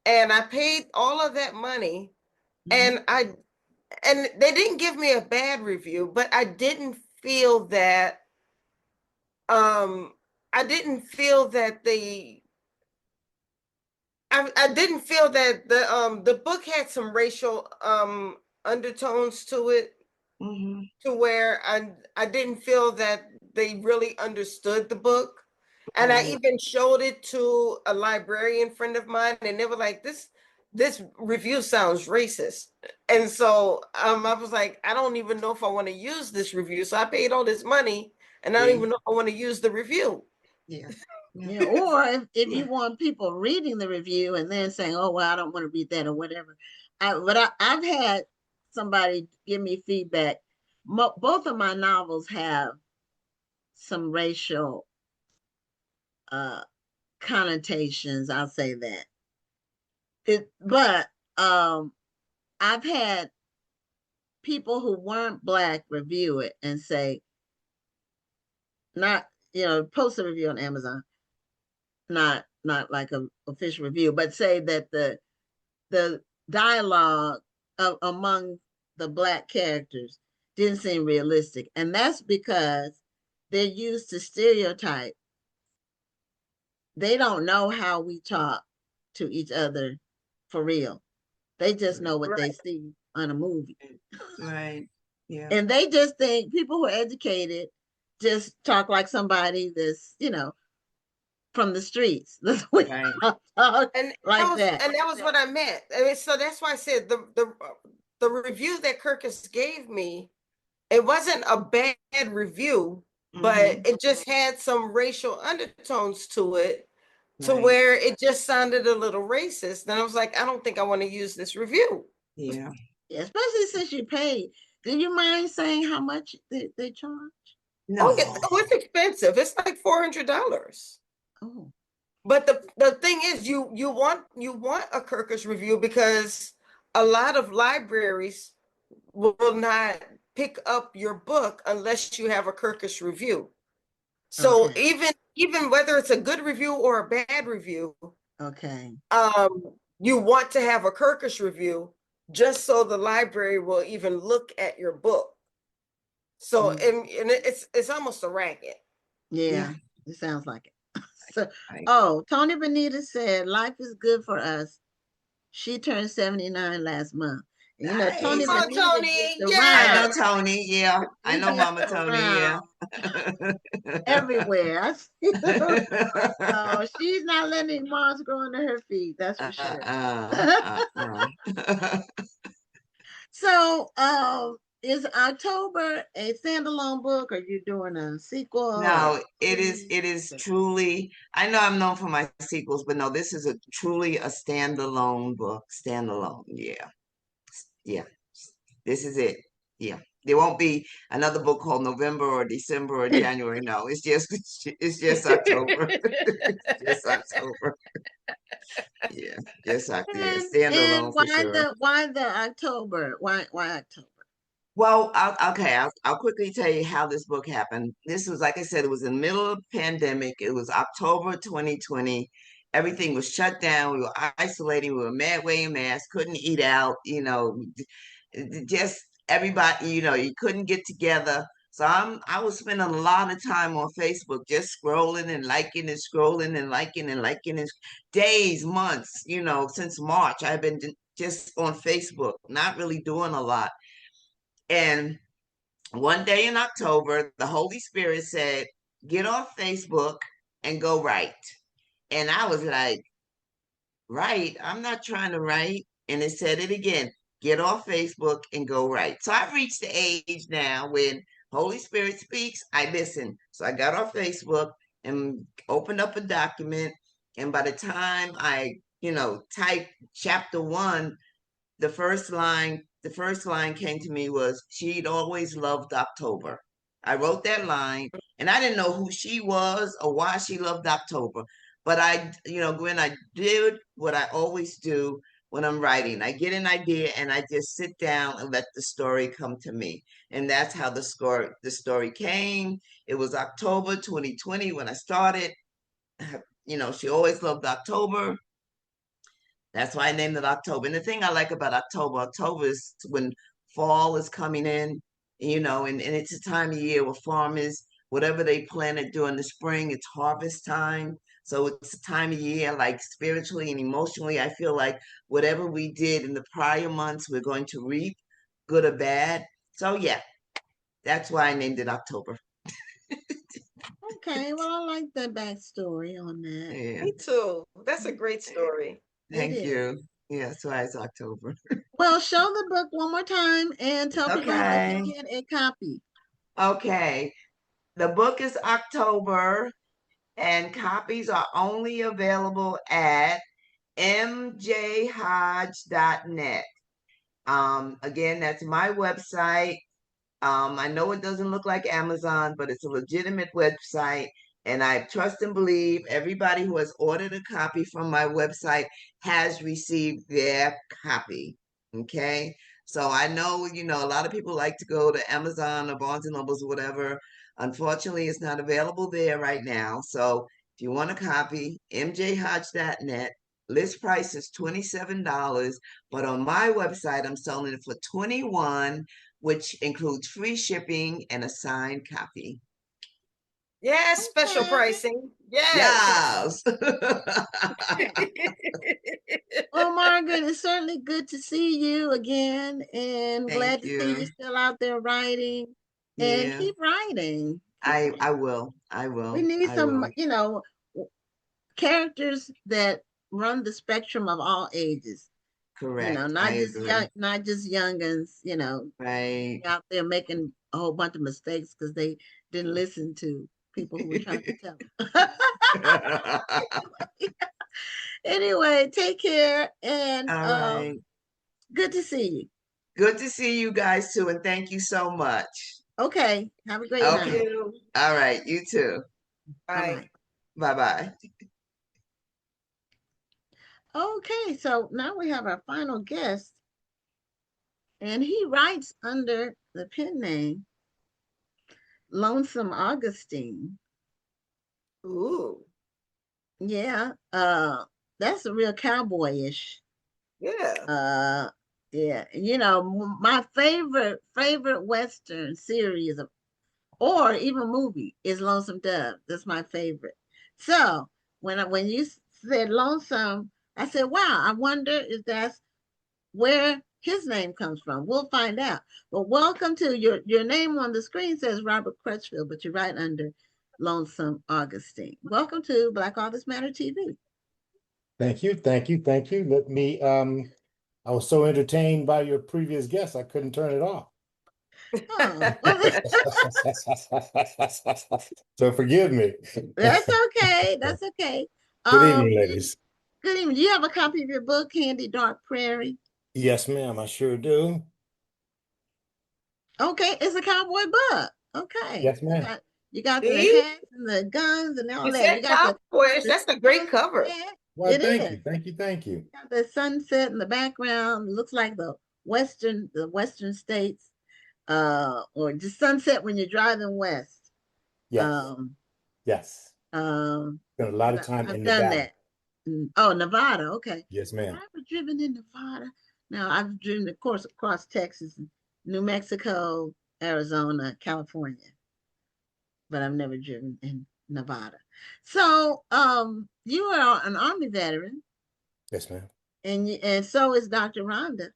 And I paid all of that money Mhm. and they didn't give me a bad review, but um I didn't feel that I didn't feel that the book had some racial undertones to it Mhm. to where I didn't feel that they really understood the book. And I Right. even showed it to a librarian friend of mine, and they were like, this review sounds racist. And so I was like, I don't even know if I want to use this review. So I paid all this money, and I don't See? even know if I want to use the review. Yeah. Yeah. Yeah, or if Yeah. you want people reading the review and then saying, "Oh, well, I don't want to read that" or whatever. I've had somebody give me feedback. both of my novels have some racial connotations. I'll say that. But I've had people who weren't Black review it and say, not, post a review on Amazon, not like a official review, but say that the dialogue among the Black characters didn't seem realistic, and that's because they're used to stereotype. They don't know how we talk to each other for real. They just know what they see on a movie. Right. Yeah. And they just think people who are educated just talk like somebody that's, from the streets. That's what Right. talk And like that. And that was what I meant. I mean, so that's why I said the review that Kirkus gave me, it wasn't a bad review, but it just had some racial undertones to it, to Right. where it just sounded a little racist. And I was like, I don't think I want to use this review. Yeah. Especially since you paid. Do you mind saying how much they charge? No. It's expensive. It's like $400. Oh. But the thing is, you want a Kirkus review because a lot of libraries will not pick up your book unless you have a Kirkus review. So Okay. even whether it's a good review or a bad review, Okay. you want to have a Kirkus review just so the library will even look at your book. So and it's almost a racket. Yeah, it sounds like it. So, Right. Tony Benita said, "Life is good for us." She turned 79 last month. And, Tony Nice. Oh, Benita Tony, gets I around. know Tony. Yeah. I He know gets Mama Tony. Yeah. around everywhere. I see her. Oh, she's not letting moss grow under her feet. That's for sure. So, is October a standalone book? Or are you doing a sequel? No, it is truly, I know I'm known for my sequels, but no, this is truly a standalone book. Standalone. Yeah. Yeah. This is it. Yeah. There won't be another book called November or December or January. No, it's just October. Just October. Yeah. Just October. Yeah. And Standalone for sure. why the October? Why October? Well, I'll quickly tell you how this book happened. This was, like I said, it was in the middle of the pandemic. It was October 2020. Everything was shut down. We were isolating. We were wearing masks, couldn't eat out, just everybody, you couldn't get together. So I was spending a lot of time on Facebook, just scrolling and liking and scrolling and liking and liking and days, months, since March. I've been just on Facebook, not really doing a lot. And one day in October, the Holy Spirit said, "Get off Facebook and go write." And I was like, "Write? I'm not trying to write." And it said it again, "Get off Facebook and go write." So I've reached the age now when Holy Spirit speaks, I listen. So I got off Facebook and opened up a document. And by the time I, typed chapter 1, the first line came to me was, "She'd always loved October." I wrote that line and I didn't know who she was or why she loved October. But Gwen, I did what I always do when I'm writing. I get an idea and I just sit down and let the story come to me. And that's how the story came. It was October 2020 when I started. She always loved October. That's why I named it October. And the thing I like about October is when fall is coming in, and it's a time of year where farmers, whatever they planted during the spring, it's harvest time. So it's a time of year, like spiritually and emotionally, I feel like whatever we did in the prior months, we're going to reap, good or bad. So yeah, that's why I named it October. Okay, well, I like the backstory on that. Yeah, Me too. That's a great story. thank is. you. Yeah, that's why it's October. Well, show the book one more time and tell people how they Okay. can get a copy. Okay. The book is October, and copies are only available at mjhodge.net. Again, that's my website. I know it doesn't look like Amazon, but it's a legitimate website. And I trust and believe everybody who has ordered a copy from my website has received their copy. Okay. So I know, a lot of people like to go to Amazon or Barnes and Nobles or whatever. Unfortunately, it's not available there right now. So if you want a copy, mjhodge.net. List price is $27, but on my website, I'm selling it for $21, which includes free shipping and a signed copy. Yes, special Okay. pricing. Yes. Yes. Well, Margaret, it's certainly good to see you again, and glad Thank to see you. you still out there writing. And Yeah, keep writing. Keep I writing. I will. I We will. need I some, will. characters that run the spectrum of all ages. Correct. I Not just agree. youngins, Right. out there making a whole bunch of mistakes because they didn't listen to people who were trying to tell them. Anyway, take care, and All right. good to see you. Good to see you guys too, and thank you so much. Okay, have a great Thank Okay. night. you. All right. You too. Bye Bye. bye. Bye-bye. Okay, so now we have our final guest, and he writes under the pen name Lonesome Augustine. Ooh, Yeah, that's a real cowboyish. yeah. Uh, yeah, my favorite Western series or even movie is Lonesome Dove. That's my favorite. So when you said Lonesome, I said, wow, I wonder if that's where his name comes from. We'll find out. But welcome to your name on the screen says Robert Crutchfield, but you write under Lonesome Augustine. Welcome to Black Authors Matter TV. Thank you, thank you, thank you. Let me, I was so entertained by your previous guest, I couldn't turn it off. Oh, well, So forgive me. that's okay. That's okay. Good evening, Um, ladies. good evening. Do you have a copy of your book, Candy Dark Prairie? Yes, ma'am, I sure do. Okay, it's a cowboy book. Okay. Yes, ma'am. You got the See? hats and the guns and all You that. You said got cowboyish. the That's a great cover. sunset. Well, It thank is. you, thank you, thank you. Got the sunset in the background. It looks like the western states, or just sunset when you're driving west. Yes, Um, yes. Spent a lot 'Cause of time I've in done Nevada. that. Oh, Nevada. Okay. Yes, Have ma'am. I ever driven in Nevada? Now I've driven, of course, across Texas, New Mexico, Arizona, California, but I've never driven in Nevada. So, you are an Army veteran, Yes, ma'am. and so is Dr. Rhonda.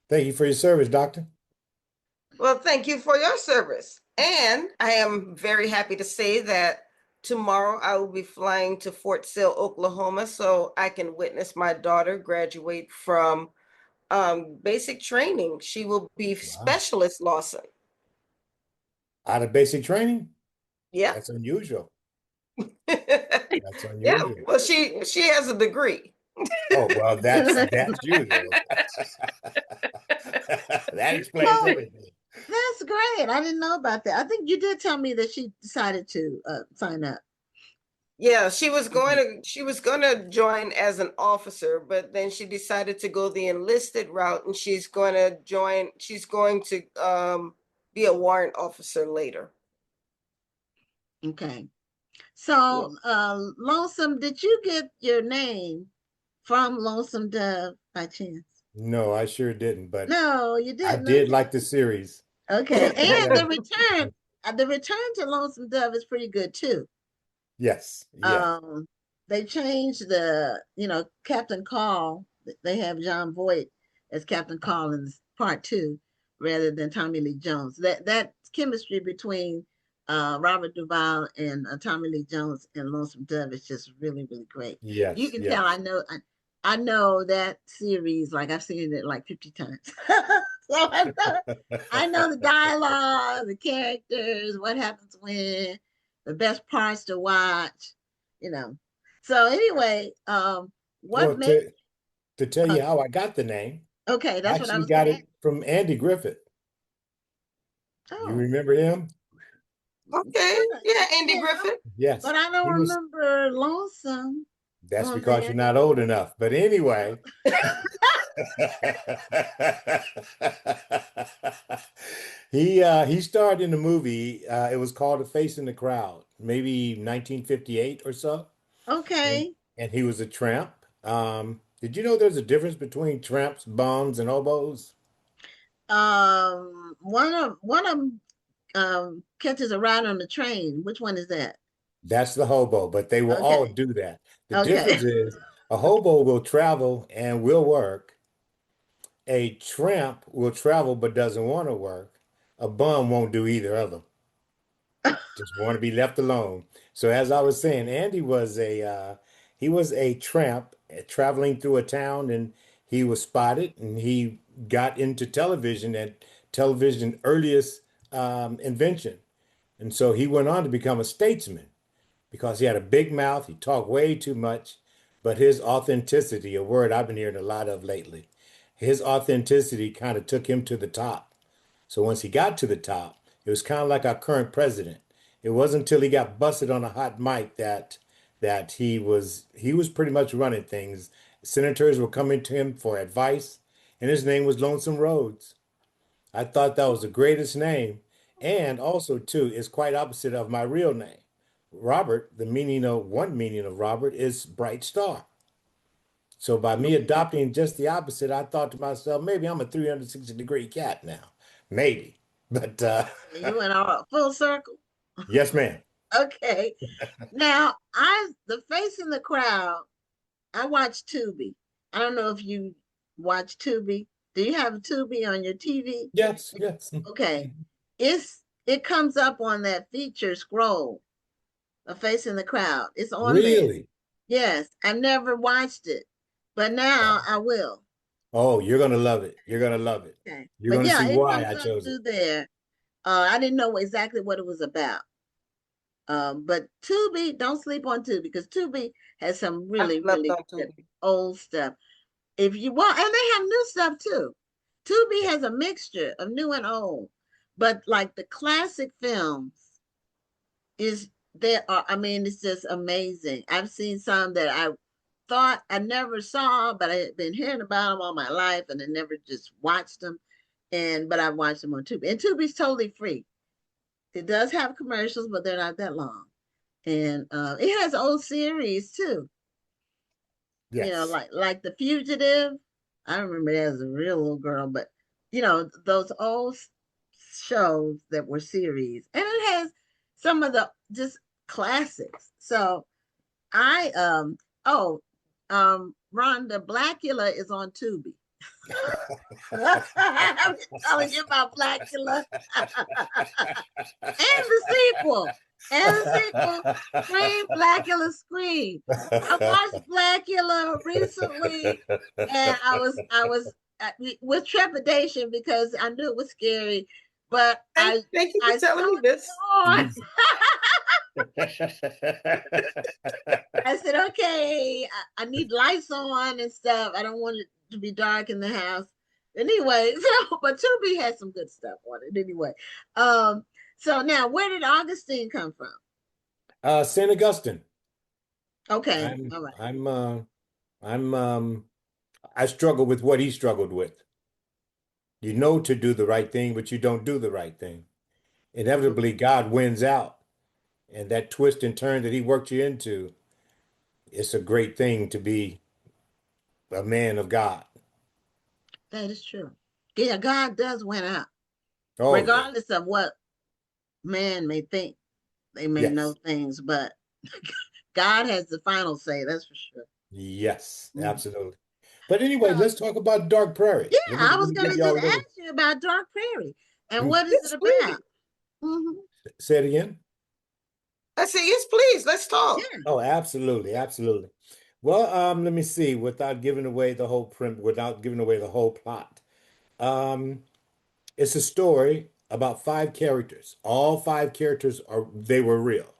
Thank you for your service, doctor. Well, thank you for your service. And I am very happy to say that tomorrow I will be flying to Fort Sill, Oklahoma, so I can witness my daughter graduate from basic training. She will be Wow. Specialist Lawson. Out of basic training? Yeah. That's unusual. Yeah. That's unusual. Well, she has a degree. Oh, well, that's usual. That explains Oh, everything. that's great. I didn't know about that. I think you did tell me that she decided to sign up. Yeah, she was going to join as an officer, but then she decided to go the enlisted route, and she's going to be a warrant officer later. Okay. Yeah. So, Lonesome, did you get your name from Lonesome Dove by chance? No, I sure didn't, but No, you I didn't. did Okay. like the series. Okay. And Yeah. the return to Lonesome Dove is pretty good too. Yes, yes, They changed Captain Call. They have John Voight as Captain Call in part two, rather than Tommy Lee Jones. That chemistry between Robert Duvall and Tommy Lee Jones and Lonesome Dove is just really, really great. You yes, can tell. yes. I know that series, like I've seen it like 50 times. So I know the dialogue, the characters, what happens when, the best parts to watch, you know. So anyway, what Well, made to tell uh, you how I got the name, okay, I that's what I actually was gonna got ask. it. from Andy Griffith. You Oh, remember him? Okay. Yeah, Andy yeah, Griffith. Yes. but I don't He was. remember Lonesome That's on because there. you're not old enough. But anyway. He starred in the movie. It was called A Face in the Crowd, maybe 1958 or so. And, Okay. and he was a tramp. Did you know there's a difference between tramps, bums, and hobos? One of them catches a ride on the train. Which one is that? That's the hobo, but they will all Okay. do that. The Okay. difference is a hobo will travel and will work. A tramp will travel but doesn't want to work. A bum won't do either of them. Just want to be left alone. So as I was saying, Andy was a tramp traveling through a town, and he was spotted, and he got into television at television earliest invention. And so he went on to become a statesman because he had a big mouth. He talked way too much, but his authenticity, a word I've been hearing a lot of lately, his authenticity kind of took him to the top. So once he got to the top, it was kind of like our current president. It wasn't until he got busted on a hot mic that he was pretty much running things. Senators were coming to him for advice, and his name was Lonesome Rhodes. I thought that was the greatest name, and also too is quite opposite of my real name. Robert, one meaning of Robert is bright star. So by me adopting just the opposite, I thought to myself, maybe I'm a 360-degree cat now. Maybe. But You went all full circle. yes, ma'am. Okay. Now, the face in the crowd, I watch Tubi. I don't know if you watch Tubi. Do you have Tubi on your TV? Yes, yes. Okay. It comes up on that feature scroll, A Face in the Crowd. It's on there. Really? Yes, I've never watched it, but now Wow. I will. Oh, you're gonna love it. You're gonna love it. Okay. You're But gonna yeah, see it why comes I up chose it. through there. I didn't know exactly what it was about. But Tubi, don't sleep on Tubi because Tubi has some I really, slept really on good Tubi. old stuff. If you want, and they have new stuff too. Tubi has a mixture of new and old, but like the classic films is there are, I mean, it's just amazing. I've seen some that I thought I never saw, but I had been hearing about them all my life and I never just watched them. But I've watched them on Tubi. And Tubi's totally free. It does have commercials, but they're not that long. And it has old series too. Yes. Like The Fugitive. I remember that as a real little girl, but those old shows that were series, and it has some of the just classics. So I oh Rhonda Blackula is on Tubi. I'm telling you about Blackula and the sequel. And the sequel, Scream, Blackula Scream. I watched Blackula recently, and I was with trepidation because I knew it was scary, but Thank you I for telling me still this. on. I said, okay, I need lights on and stuff. I don't want it to be dark in the house. Anyway, but Tubi has some good stuff on it anyway. So now, where did Augustine come from? Saint Augustine. Okay, I'm all right. I'm I'm I struggle with what he struggled with. You know to do the right thing, but you don't do the right thing. Inevitably, God wins out. And that twist and turn that he worked you into, it's a great thing to be a man of God. That is true. Yeah, God does win out, Oh, yeah. regardless of what man may think. They may know Yes. things, but God has the final say. That's for sure. Yes, Mhm. absolutely. But anyway, So, let's talk about Dark Prairie. yeah, Let me I let was me going give to y'all just a little. ask you about Dark Prairie and what is it Yes, about? please. Hmm. Say it again. I said, yes, please. Let's talk. Yeah. Oh, absolutely, absolutely. Well, let me see, without giving away the whole plot. Um, it's a story about five characters. All five characters they were real.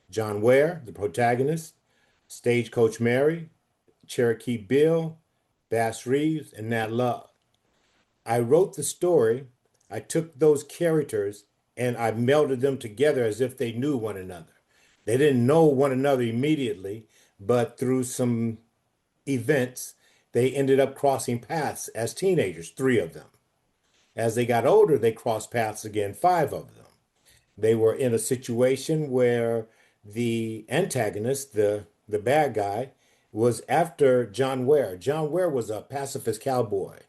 John Ware, the protagonist, Stagecoach Mary, Cherokee Bill, Bass Reeves, and Nat Love. I wrote the story, I took those characters and I melded them together as if they knew one another. They didn't know one another immediately, but through some events, they ended up crossing paths as teenagers, three of them. As they got older, they crossed paths again, five of them. They were in a situation where the antagonist, the bad guy, was after John Ware. John Ware was a pacifist cowboy.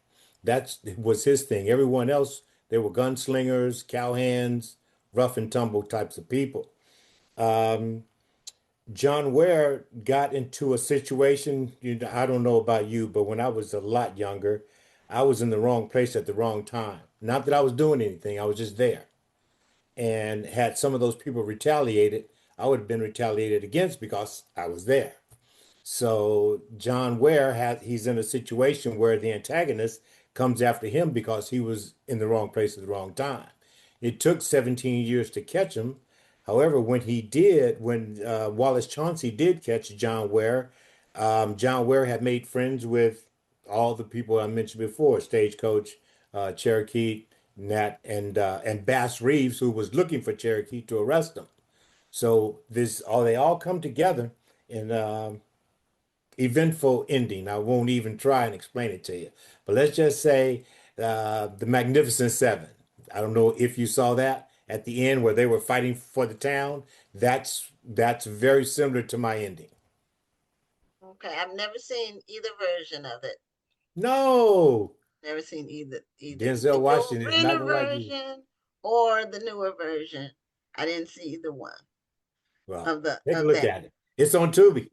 That was his thing. Everyone else, they were gunslingers, cowhands, rough and tumble types of people. Um, John Ware got into a situation, I don't know about you, but when I was a lot younger, I was in the wrong place at the wrong time. Not that I was doing anything, I was just there. And had some of those people retaliated, I would have been retaliated against because I was there. So John Ware he's in a situation where the antagonist comes after him because he was in the wrong place at the wrong time. It took 17 years to catch him. However, when Wallace Chauncey did catch John Ware, John Ware had made friends with all the people I mentioned before, Stagecoach, Cherokee, Nat, and Bass Reeves, who was looking for Cherokee to arrest him. So they all come together in eventful ending. I won't even try and explain it to you, but let's just say the Magnificent Seven. I don't know if you saw that at the end where they were fighting for the town. That's very similar to my ending. Okay, I've never seen either version of it. No, Never seen either Denzel the Washington is not original gonna like you. version or the newer version. I didn't see either one Well, of the take a of look that. at it. It's on Tubi.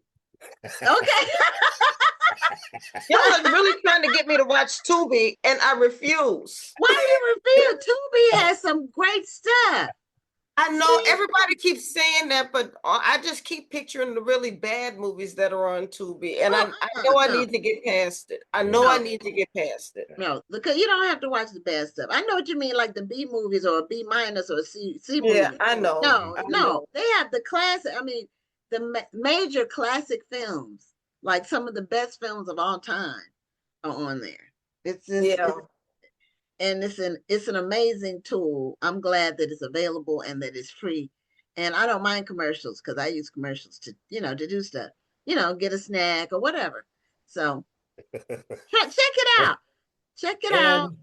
Okay. Y'all are really trying to get me to watch Tubi, and I refuse. Why do you refuse? Tubi has some great stuff. I know everybody keeps saying that, but I just keep picturing the really bad movies that are on Tubi, and I know I No. need to get past it. I know I need to get past it. No, because you don't have to watch the bad stuff. I know what you mean, like the B movies or a B minus or a C Yeah, movie. I know. No, I no, know. they have the classic. I mean, the major classic films, like some of the best films of all time, are on there. It's just, Yeah. and it's an amazing tool. I'm glad that it's available and that it's free. And I don't mind commercials because I use commercials to to do stuff, get a snack or whatever. So check it out. Check it out. And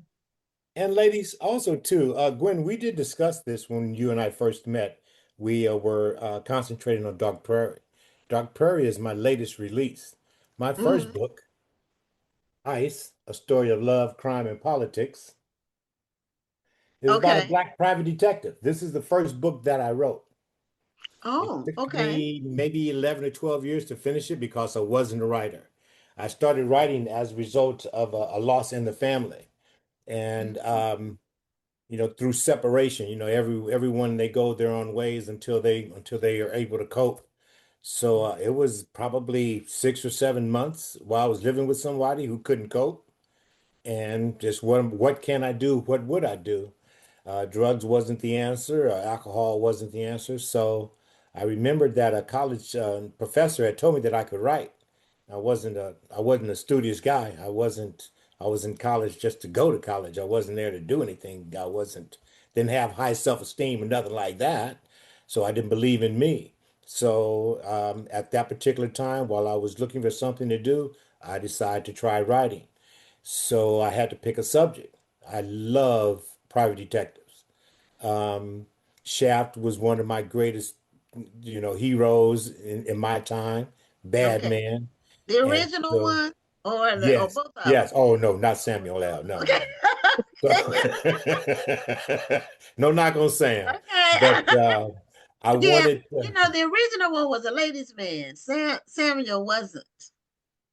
and ladies, also too, Gwen, we did discuss this when you and I first met. We were concentrating on Dark Prairie. Dark Prairie is my latest release. My first Mhm. book, Ice, A Story of Love, Crime, and Politics, is about a Okay. black private detective. This is the first book that I wrote. It Oh, took okay. me maybe 11 or 12 years to finish it because I wasn't a writer. I started writing as a result of a loss in the family. And Mhm. through separation, everyone they go their own ways until they are able to cope. So it was probably 6 or 7 months while I was living with somebody who couldn't cope, and just what can I do? What would I do? Drugs wasn't the answer. Alcohol wasn't the answer. So I remembered that a college professor had told me that I could write. I wasn't a studious guy. I was in college just to go to college. I wasn't there to do anything. Didn't have high self-esteem or nothing like that. So I didn't believe in me. So at that particular time, while I was looking for something to do, I decided to try writing. So I had to pick a subject. I love private detectives. Um, Shaft was one of my greatest, heroes in my time. Bad Okay. man. The And original so, one or yes, both of them? yes. Oh no, not Samuel L. No, Okay. no, no. So, no knock on Sam, but Okay. I Yeah, wanted. the original one was a ladies' man. Samuel wasn't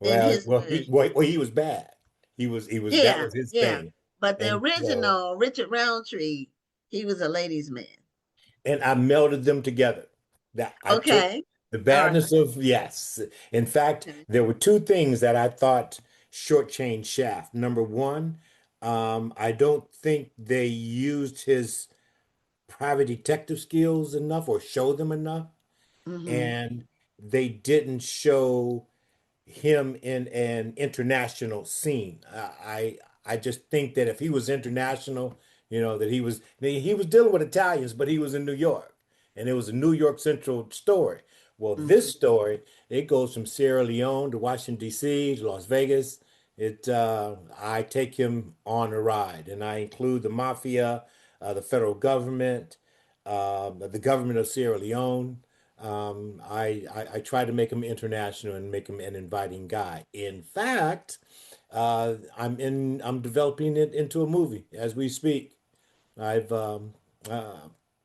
in Well, his well, version. he was bad. He was that Yeah, was his yeah. thing, But the and so. original Richard Roundtree, he was a ladies' man. And I melded them together. That I took Okay. the All right. badness of yes. In fact, Okay. there were two things that I thought shortchanged Shaft. Number one, I don't think they used his private detective skills enough or showed them enough, Mm-hmm. and they didn't show him in an international scene. I just think that if he was international, that he was dealing with Italians, but he was in New York, and it was a New York Central story. Well, this Mhm. story, it goes from Sierra Leone to Washington, D.C., to Las Vegas. I take him on a ride, and I include the mafia, the federal government, the government of Sierra Leone. I try to make him international and make him an inviting guy. In fact, I'm developing it into a movie as we speak. I've uh,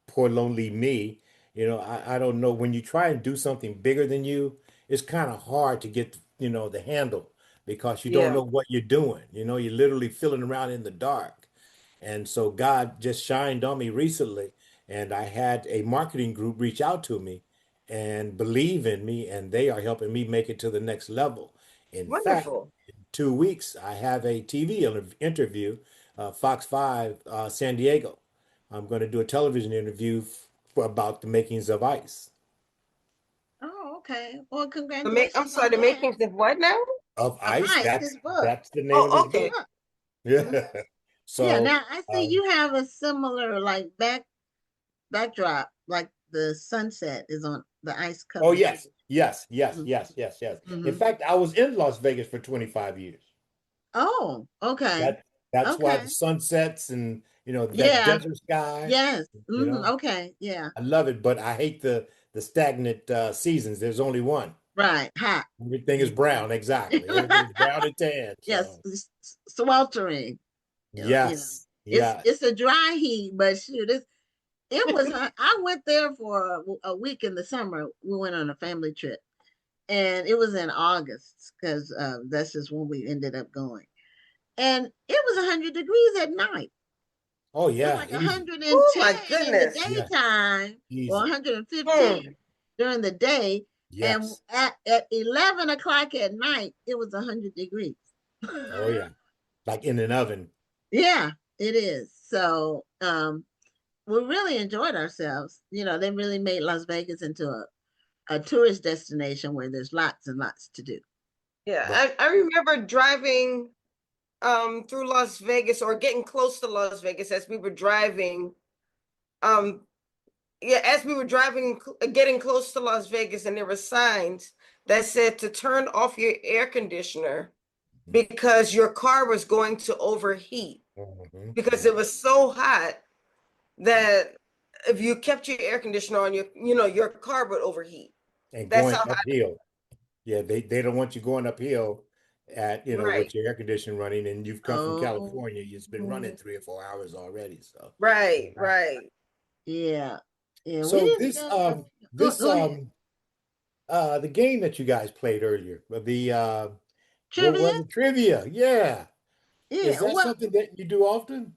poor lonely me. I don't know, when you try and do something bigger than you, it's kind of hard to get the handle, because you don't Yeah, know what you're doing. You're literally feeling around in the dark. And so God just shined on me recently, and I had a marketing group reach out to me and believe in me, and they are helping me make it to the next level. In fact, wonderful. in 2 weeks, I have a TV interview, Fox 5, San Diego. I'm going to do a television interview about the makings of ice. Oh, okay. Well, I'm congratulations sorry, on the that. makings of what now? Of Of ice, Ice, that's his book. that's the name of Oh, his His okay. book. book. Mhm. Yeah. Yeah. So, Now I see you have a similar like backdrop, like the sunset is on the ice oh cover too. yes, yes, yes, Mhm. yes, yes, yes. In Mhm. fact, I was in Las Vegas for 25 years. Oh, okay. That's why the Okay. sunsets and that Yeah. desert sky, Yes. you know, Okay. Yeah. I love it, but I hate the stagnant seasons. There's only one. Right. Hot. Everything is brown, exactly. Everything's brown and tan. Yes. So Sweltering. yes, It's yes. a dry heat, but shoot, it was. I went there for a week in the summer. We went on a family trip, and it was in August because that's just when we ended up going. And it was 100 degrees at night. Oh It was yeah, like easy. Oh 110 my in the goodness. Yes, daytime or easy. 115 Hmm. during the day. And Yes. at 11 o'clock at night, it was 100 degrees. Oh yeah. Like in an oven. Yeah, it is. So we really enjoyed ourselves. They really made Las Vegas into a tourist destination where there's lots and lots to do. Yeah, Right. I remember driving through Las Vegas, or getting close to Las Vegas as we were driving. Um yeah, as we were driving, getting close to Las Vegas, and there were signs that said to turn off your air conditioner because your car was going to overheat, Mhm. because it Yeah. was so hot that if you kept your air conditioner on, your car would overheat. And That's going how hot. uphill. Yeah, they don't want you going uphill Right, with your air conditioning running, and you've come from Oh, California, it's been running 3 or 4 hours already. So right, yeah. right. yeah. Yeah, we So didn't this go. Go ahead. the game that you guys played earlier, what Trivia? was it? Trivia. Yeah. Is Yeah. that Well, something that you do often?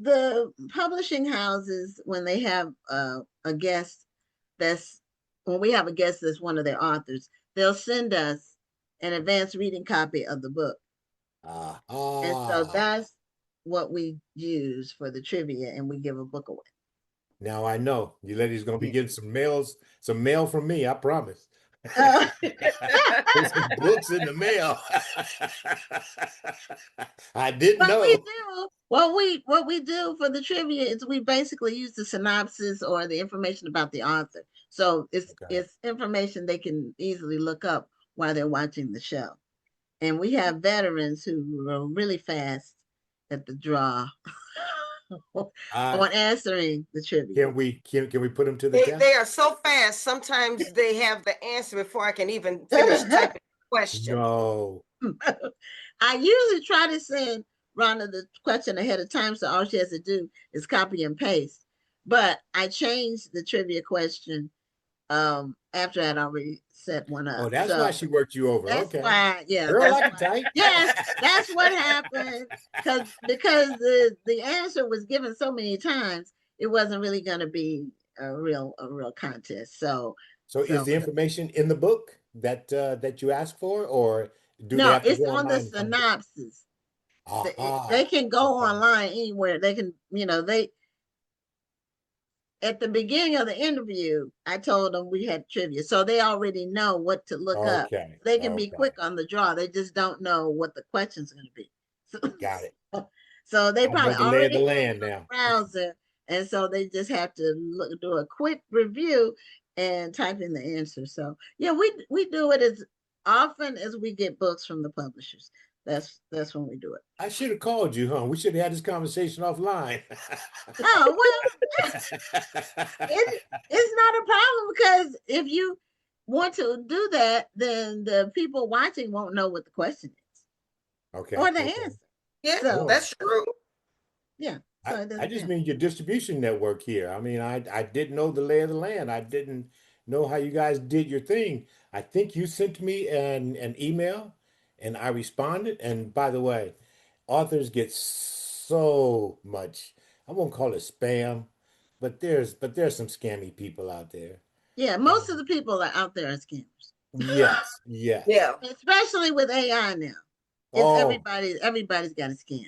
the publishing houses, when they have a guest that's when we have a guest that's one of their authors, they'll send us an advanced reading copy of the book. Ah, And so ah. that's what we use for the trivia, and we give a book away. Now I know you ladies gonna be Yeah. getting some mail from me, I promise. Uh, There's some books in the mail. I didn't what we know. do, what we do for the trivia is we basically use the synopsis or the information about the author. So it's Okay. it's information they can easily look up while they're watching the show. And we have veterans who are really fast at the draw Uh, on answering the trivia. can we put them to the They test? are so fast. Sometimes they have the answer before I can even finish typing the question. No. I usually try to send Rhonda the question ahead of time, so all she has to do is copy and paste. But I changed the trivia question after I'd already set one up. Oh, that's why So she worked you over. that's Okay. why, yeah, Girl, that's I can why. type. Yes, that's what happened. Because the answer was given so many times, it wasn't really going to be a real contest. So So is so the information in the book that you asked for, or do they no, have to it's go on the online and find it? synopsis. They Aha. can go Okay. online anywhere. They can, they at the beginning of the interview, I told them we had trivia, so they already know what to look up. Okay. They can be Okay. quick on the draw. They just don't know what the question's going to be. Got it. So they I know probably the lay of the already have land it on now. the browser, and so they just have to do a quick review and type in the answer. So yeah, we do it as often as we get books from the publishers. That's when we do it. I should have called you, huh? We should have had this conversation offline. Oh well, it's not a problem because if you want to do that, then the people watching won't know what the question is Okay, or the okay. answer. Yeah, So Sure. that's true. yeah, so I, it I doesn't just matter. mean your distribution network here. I mean, I didn't know the lay of the land. I didn't know how you guys did your thing. I think you sent me an email and I responded. And by the way, authors get so much, I won't call it spam, but there's some scammy people out there. Yeah, most of And the people are out there are scammers, yes, yes. Yeah. especially with AI now. It's Oh, everybody's got a scam.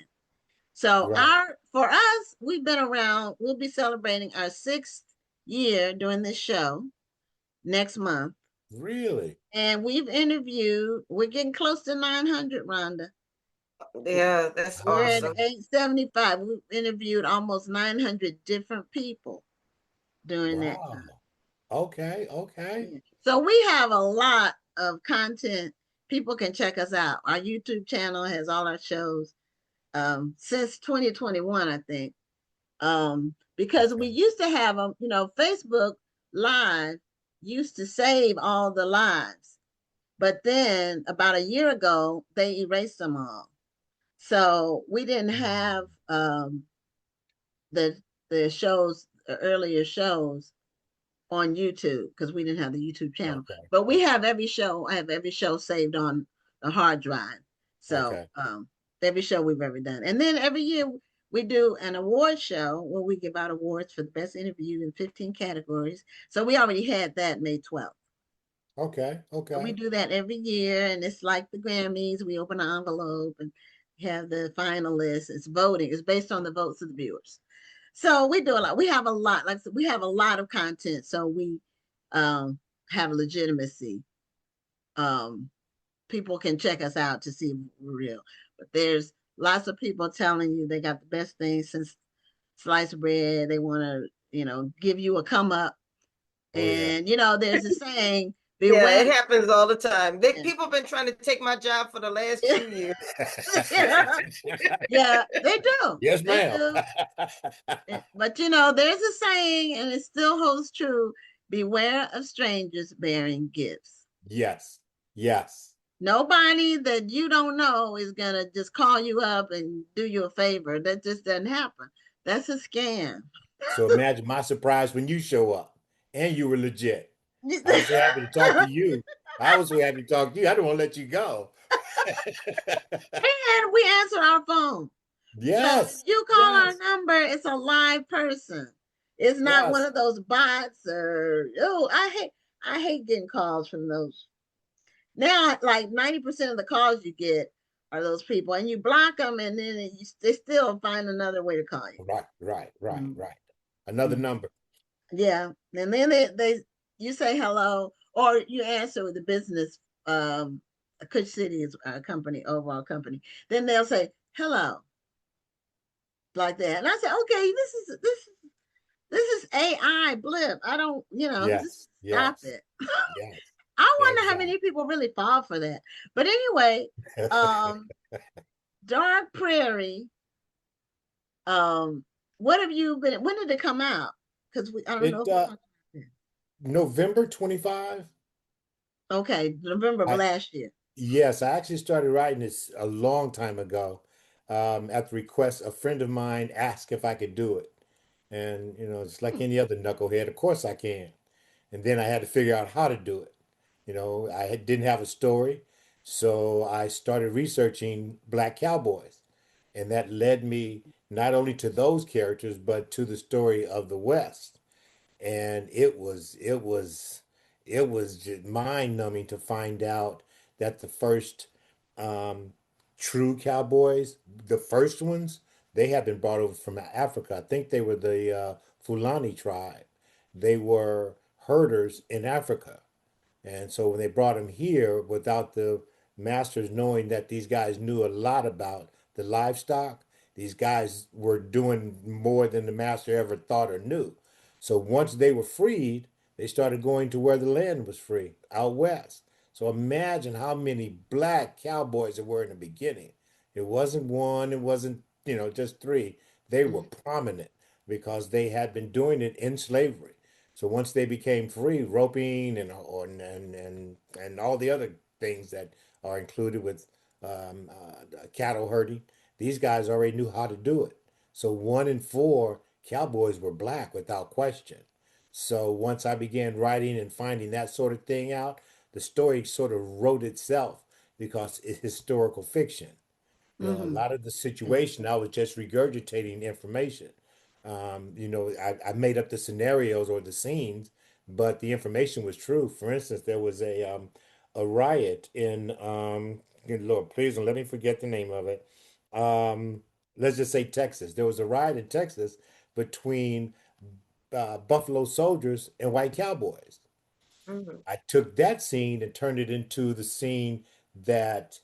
So right. for us, we've been around. We'll be celebrating our 6th year doing this show next month, Really? and we've interviewed. We're getting close to 900, Rhonda. Yeah, that's We're at awesome. 875. We've interviewed almost 900 different people during that time. Wow. Okay, okay. Yeah. So we have a lot of content. People can check us out. Our YouTube channel has all our shows since 2021, I think. Because we Okay. used to have them, Facebook Live used to save all the lives, but then about a year ago, they erased them all. So we didn't have the shows, the earlier shows on YouTube because we didn't have the YouTube channel. Okay. But we Okay. have every show. I have every show saved on the hard drive. So Okay. every show we've ever done, and then every year we do an award show where we give out awards for the best interview in 15 categories. So we already had that May 12th. Okay. So we Okay. do that every year, and it's like the Grammys. We open an envelope and have the finalists. It's voting. It's based on the votes of the viewers. So we do a lot. We have a lot. Like I said, we have a lot of content. So we um, have legitimacy. Um, People can check us out to see if we're real. But there's lots of people telling you they got the best thing since sliced bread. They want to, give you a come up. Oh yeah. And there's a saying, Yeah, beware. it happens all the time. Yeah. People have been trying to take my job for the last 2 years. Yeah, they do. Yes, They ma'am. do. But there's a saying, and it still holds true: beware of strangers bearing gifts. Yes. Yes. Nobody that you don't know is gonna just call you up and do you a favor. That just doesn't happen. That's a scam. So imagine my surprise when you show up and you were legit. I was so happy to talk to you. I was so happy to talk to you. I don't want to let you go. And we answer our phone. So if Yes. you call our Yes. number, it's a live person. It's not one Yes. of those bots or I hate getting calls from those. Now, like 90% of the calls you get are those people, and you block them, and then they still find another way to call you. Right, right, right, Mm, right. Another mm. number. Yeah, and then you say hello, or you answer with the business. Kush City is a company, overall company. Then they'll say hello, like that, and I say, okay, this is AI blip. I don't, just Yes, stop yes, it. yes, I wonder how exactly. many people really fall for that. But anyway, um, Dark Prairie. Um, what have you been? When did it come out? Because I don't know It if we talked about that. November 25. Okay, November of I last year. Yes, I actually started writing this a long time ago. At the request, a friend of mine asked if I could do it. And it's like Hmm. any other knucklehead, of course I can. And then I had to figure out how to do it. Didn't have a story, so I started researching black cowboys, and that led me not only to those characters but to the story of the West. And it was just mind numbing to find out that the first um, true cowboys, the first ones, they had been brought over from Africa. I think they were the Fulani tribe. They were herders in Africa, and so when they brought them here without the masters knowing that these guys knew a lot about the livestock. These guys were doing more than the master ever thought or knew. So once they were freed, they started going to where the land was free, out west. So imagine how many black cowboys there were in the beginning. It wasn't one, it wasn't, just three. They were prominent because they had been doing it in slavery. So once they became free, roping and all the other things that are included with cattle herding, these guys already knew how to do it. So 1 in 4 cowboys were black without question. So once I began writing and finding that sort of thing out, the story sort of wrote itself because it's historical fiction. A Mm-hmm. lot of the situation, I was just regurgitating information. I made up the scenarios or the scenes, but the information was true. For instance, there was a riot in Lord, please don't let me forget the name of it. Let's just say Texas. There was a riot in Texas between Buffalo Soldiers and white cowboys. Mhm. I took that scene and turned it into the scene that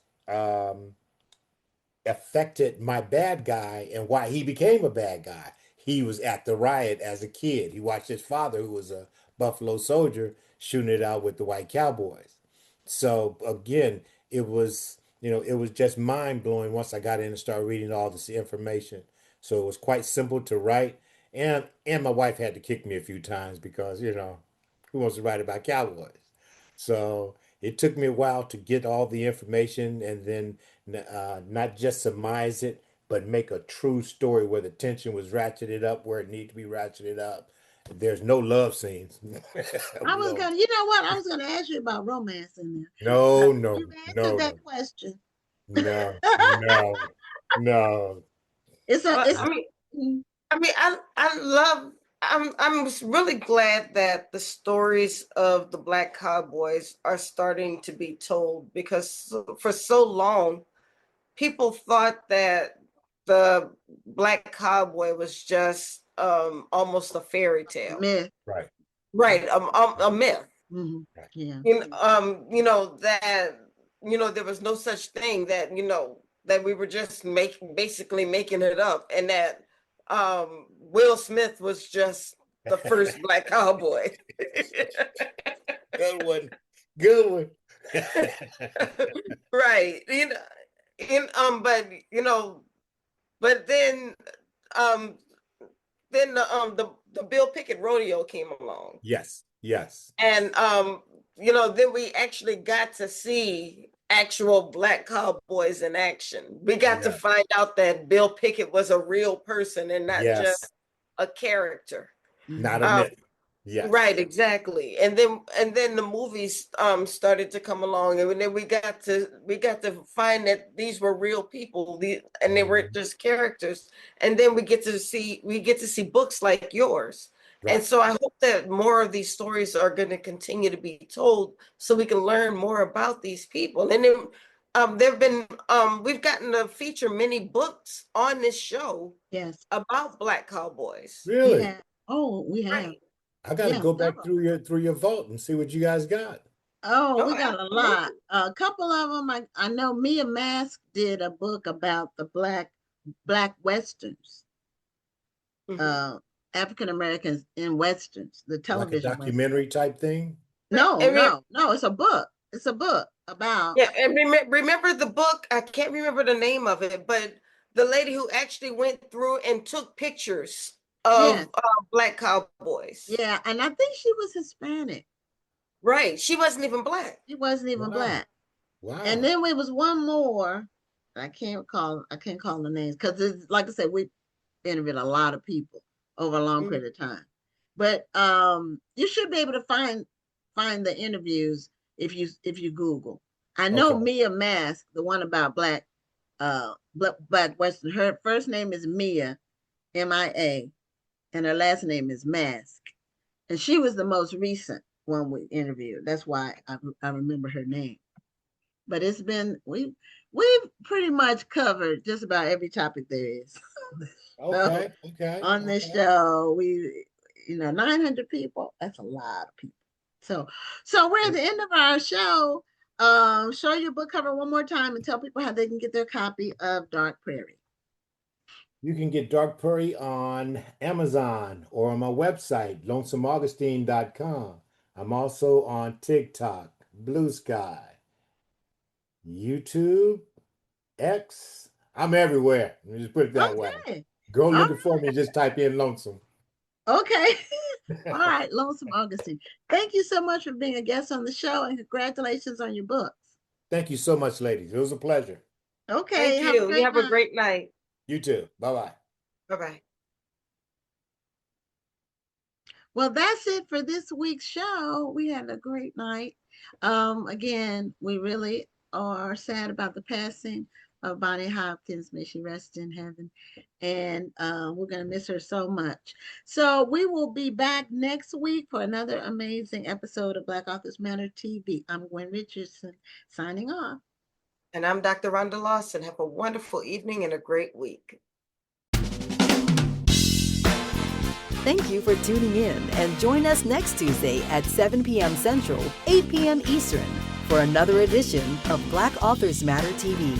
affected my bad guy and why he became a bad guy. He was at the riot as a kid. He watched his father, who was a Buffalo Soldier, shooting it out with the white cowboys. So again, it was just mind blowing once I got in and started reading all this information. So it was quite simple to write, and my wife had to kick me a few times because who wants to write about cowboys? So it took me a while to get all the information and then not just surmise it, but make a true story where the tension was ratcheted up where it needed to be ratcheted up. There's no love scenes. I was No, gonna, you know what? I was gonna ask you about romance in there. no, no, You've answered no, that no, question. no, no, no. It's a, But it's. Mm, I love. I'm really glad that the stories of the Black Cowboys are starting to be told because for so long people thought that the Black Cowboy was just almost a fairy tale, myth. Right, right? A myth. Hmm. right. Yeah. That there was no such thing that we were just basically making it up, and that Will Smith was just the first Black cowboy. Good one. Good one. Right. But but um then the Bill Pickett rodeo came along. Yes, yes, And then we actually got to see actual Black cowboys in action. We got to yeah, find out that Bill Pickett was a real person and not just yes. a character. Not Hmm. a Um, myth. Yes. right, exactly. And then the movies started to come along, and then we got to find that these were real people, and they weren't Mhm. just characters. And then we get to see books like yours. And Right. so I hope that more of these stories are going to continue to be told so we can learn more about these people. And then there've been we've gotten to feature many books on this show Yes. about Black cowboys. Really? Yeah. Oh, we have. Right. I got to Yeah, go back several. through your vault and see what you guys got. Oh, Oh, we got a lot. absolutely. A couple of them. I know Mia Mask did a book about the black westerns, Mhm. uh, African Americans in westerns, the Like a television westerns. documentary type thing? Right. No, And no, no. It's a book. It's a book about. yeah, and remember the book? I can't remember the name of it, but the lady who actually went through and took pictures Yeah, of Black cowboys. yeah, and I think she was Hispanic. Right. She wasn't even Black. She wasn't even Wow. black. And Wow. then there was one more. I can't call the names because it's like I said, we interviewed a lot of people over a long Mhm. period of time. But you should be able to find the interviews if you Google. I know Okay. Mia Mask, the one about black Western. Her first name is Mia, Mia, and her last name is Mask. And she was the most recent one we interviewed. That's why I remember her name. But we've pretty much covered just about every topic there is. So Okay. Okay. on this Okay. show, 900 people. That's a lot of people. So we're at the end of our show. Show your book cover one more time and tell people how they can get their copy of Dark Prairie. You can get Dark Prairie on Amazon or on my website, lonesomeaugustine.com. I'm also on TikTok, Blue Sky, YouTube, X. I'm everywhere. Let me just put it that way. Okay. Go All looking for me and just type in Lonesome. Okay. All right, Lonesome Augustine. Thank you so much for being a guest on the show, and congratulations on your books. Thank you so much, ladies. It was a pleasure. Okay. Thank you. You have a night. great night. You too. Bye-bye. Bye-bye. Well, that's it for this week's show. We had a great night. Again, we really are sad about the passing of Bonnie Hopkins. May she rest in heaven. And we're going to miss her so much. So we will be back next week for another amazing episode of Black Authors Matter TV. I'm Gwen Richardson, signing off. And I'm Dr. Rhonda Lawson. Have a wonderful evening and a great week. Thank you for tuning in, and join us next Tuesday at 7 p.m. Central, 8 p.m. Eastern for another edition of Black Authors Matter TV.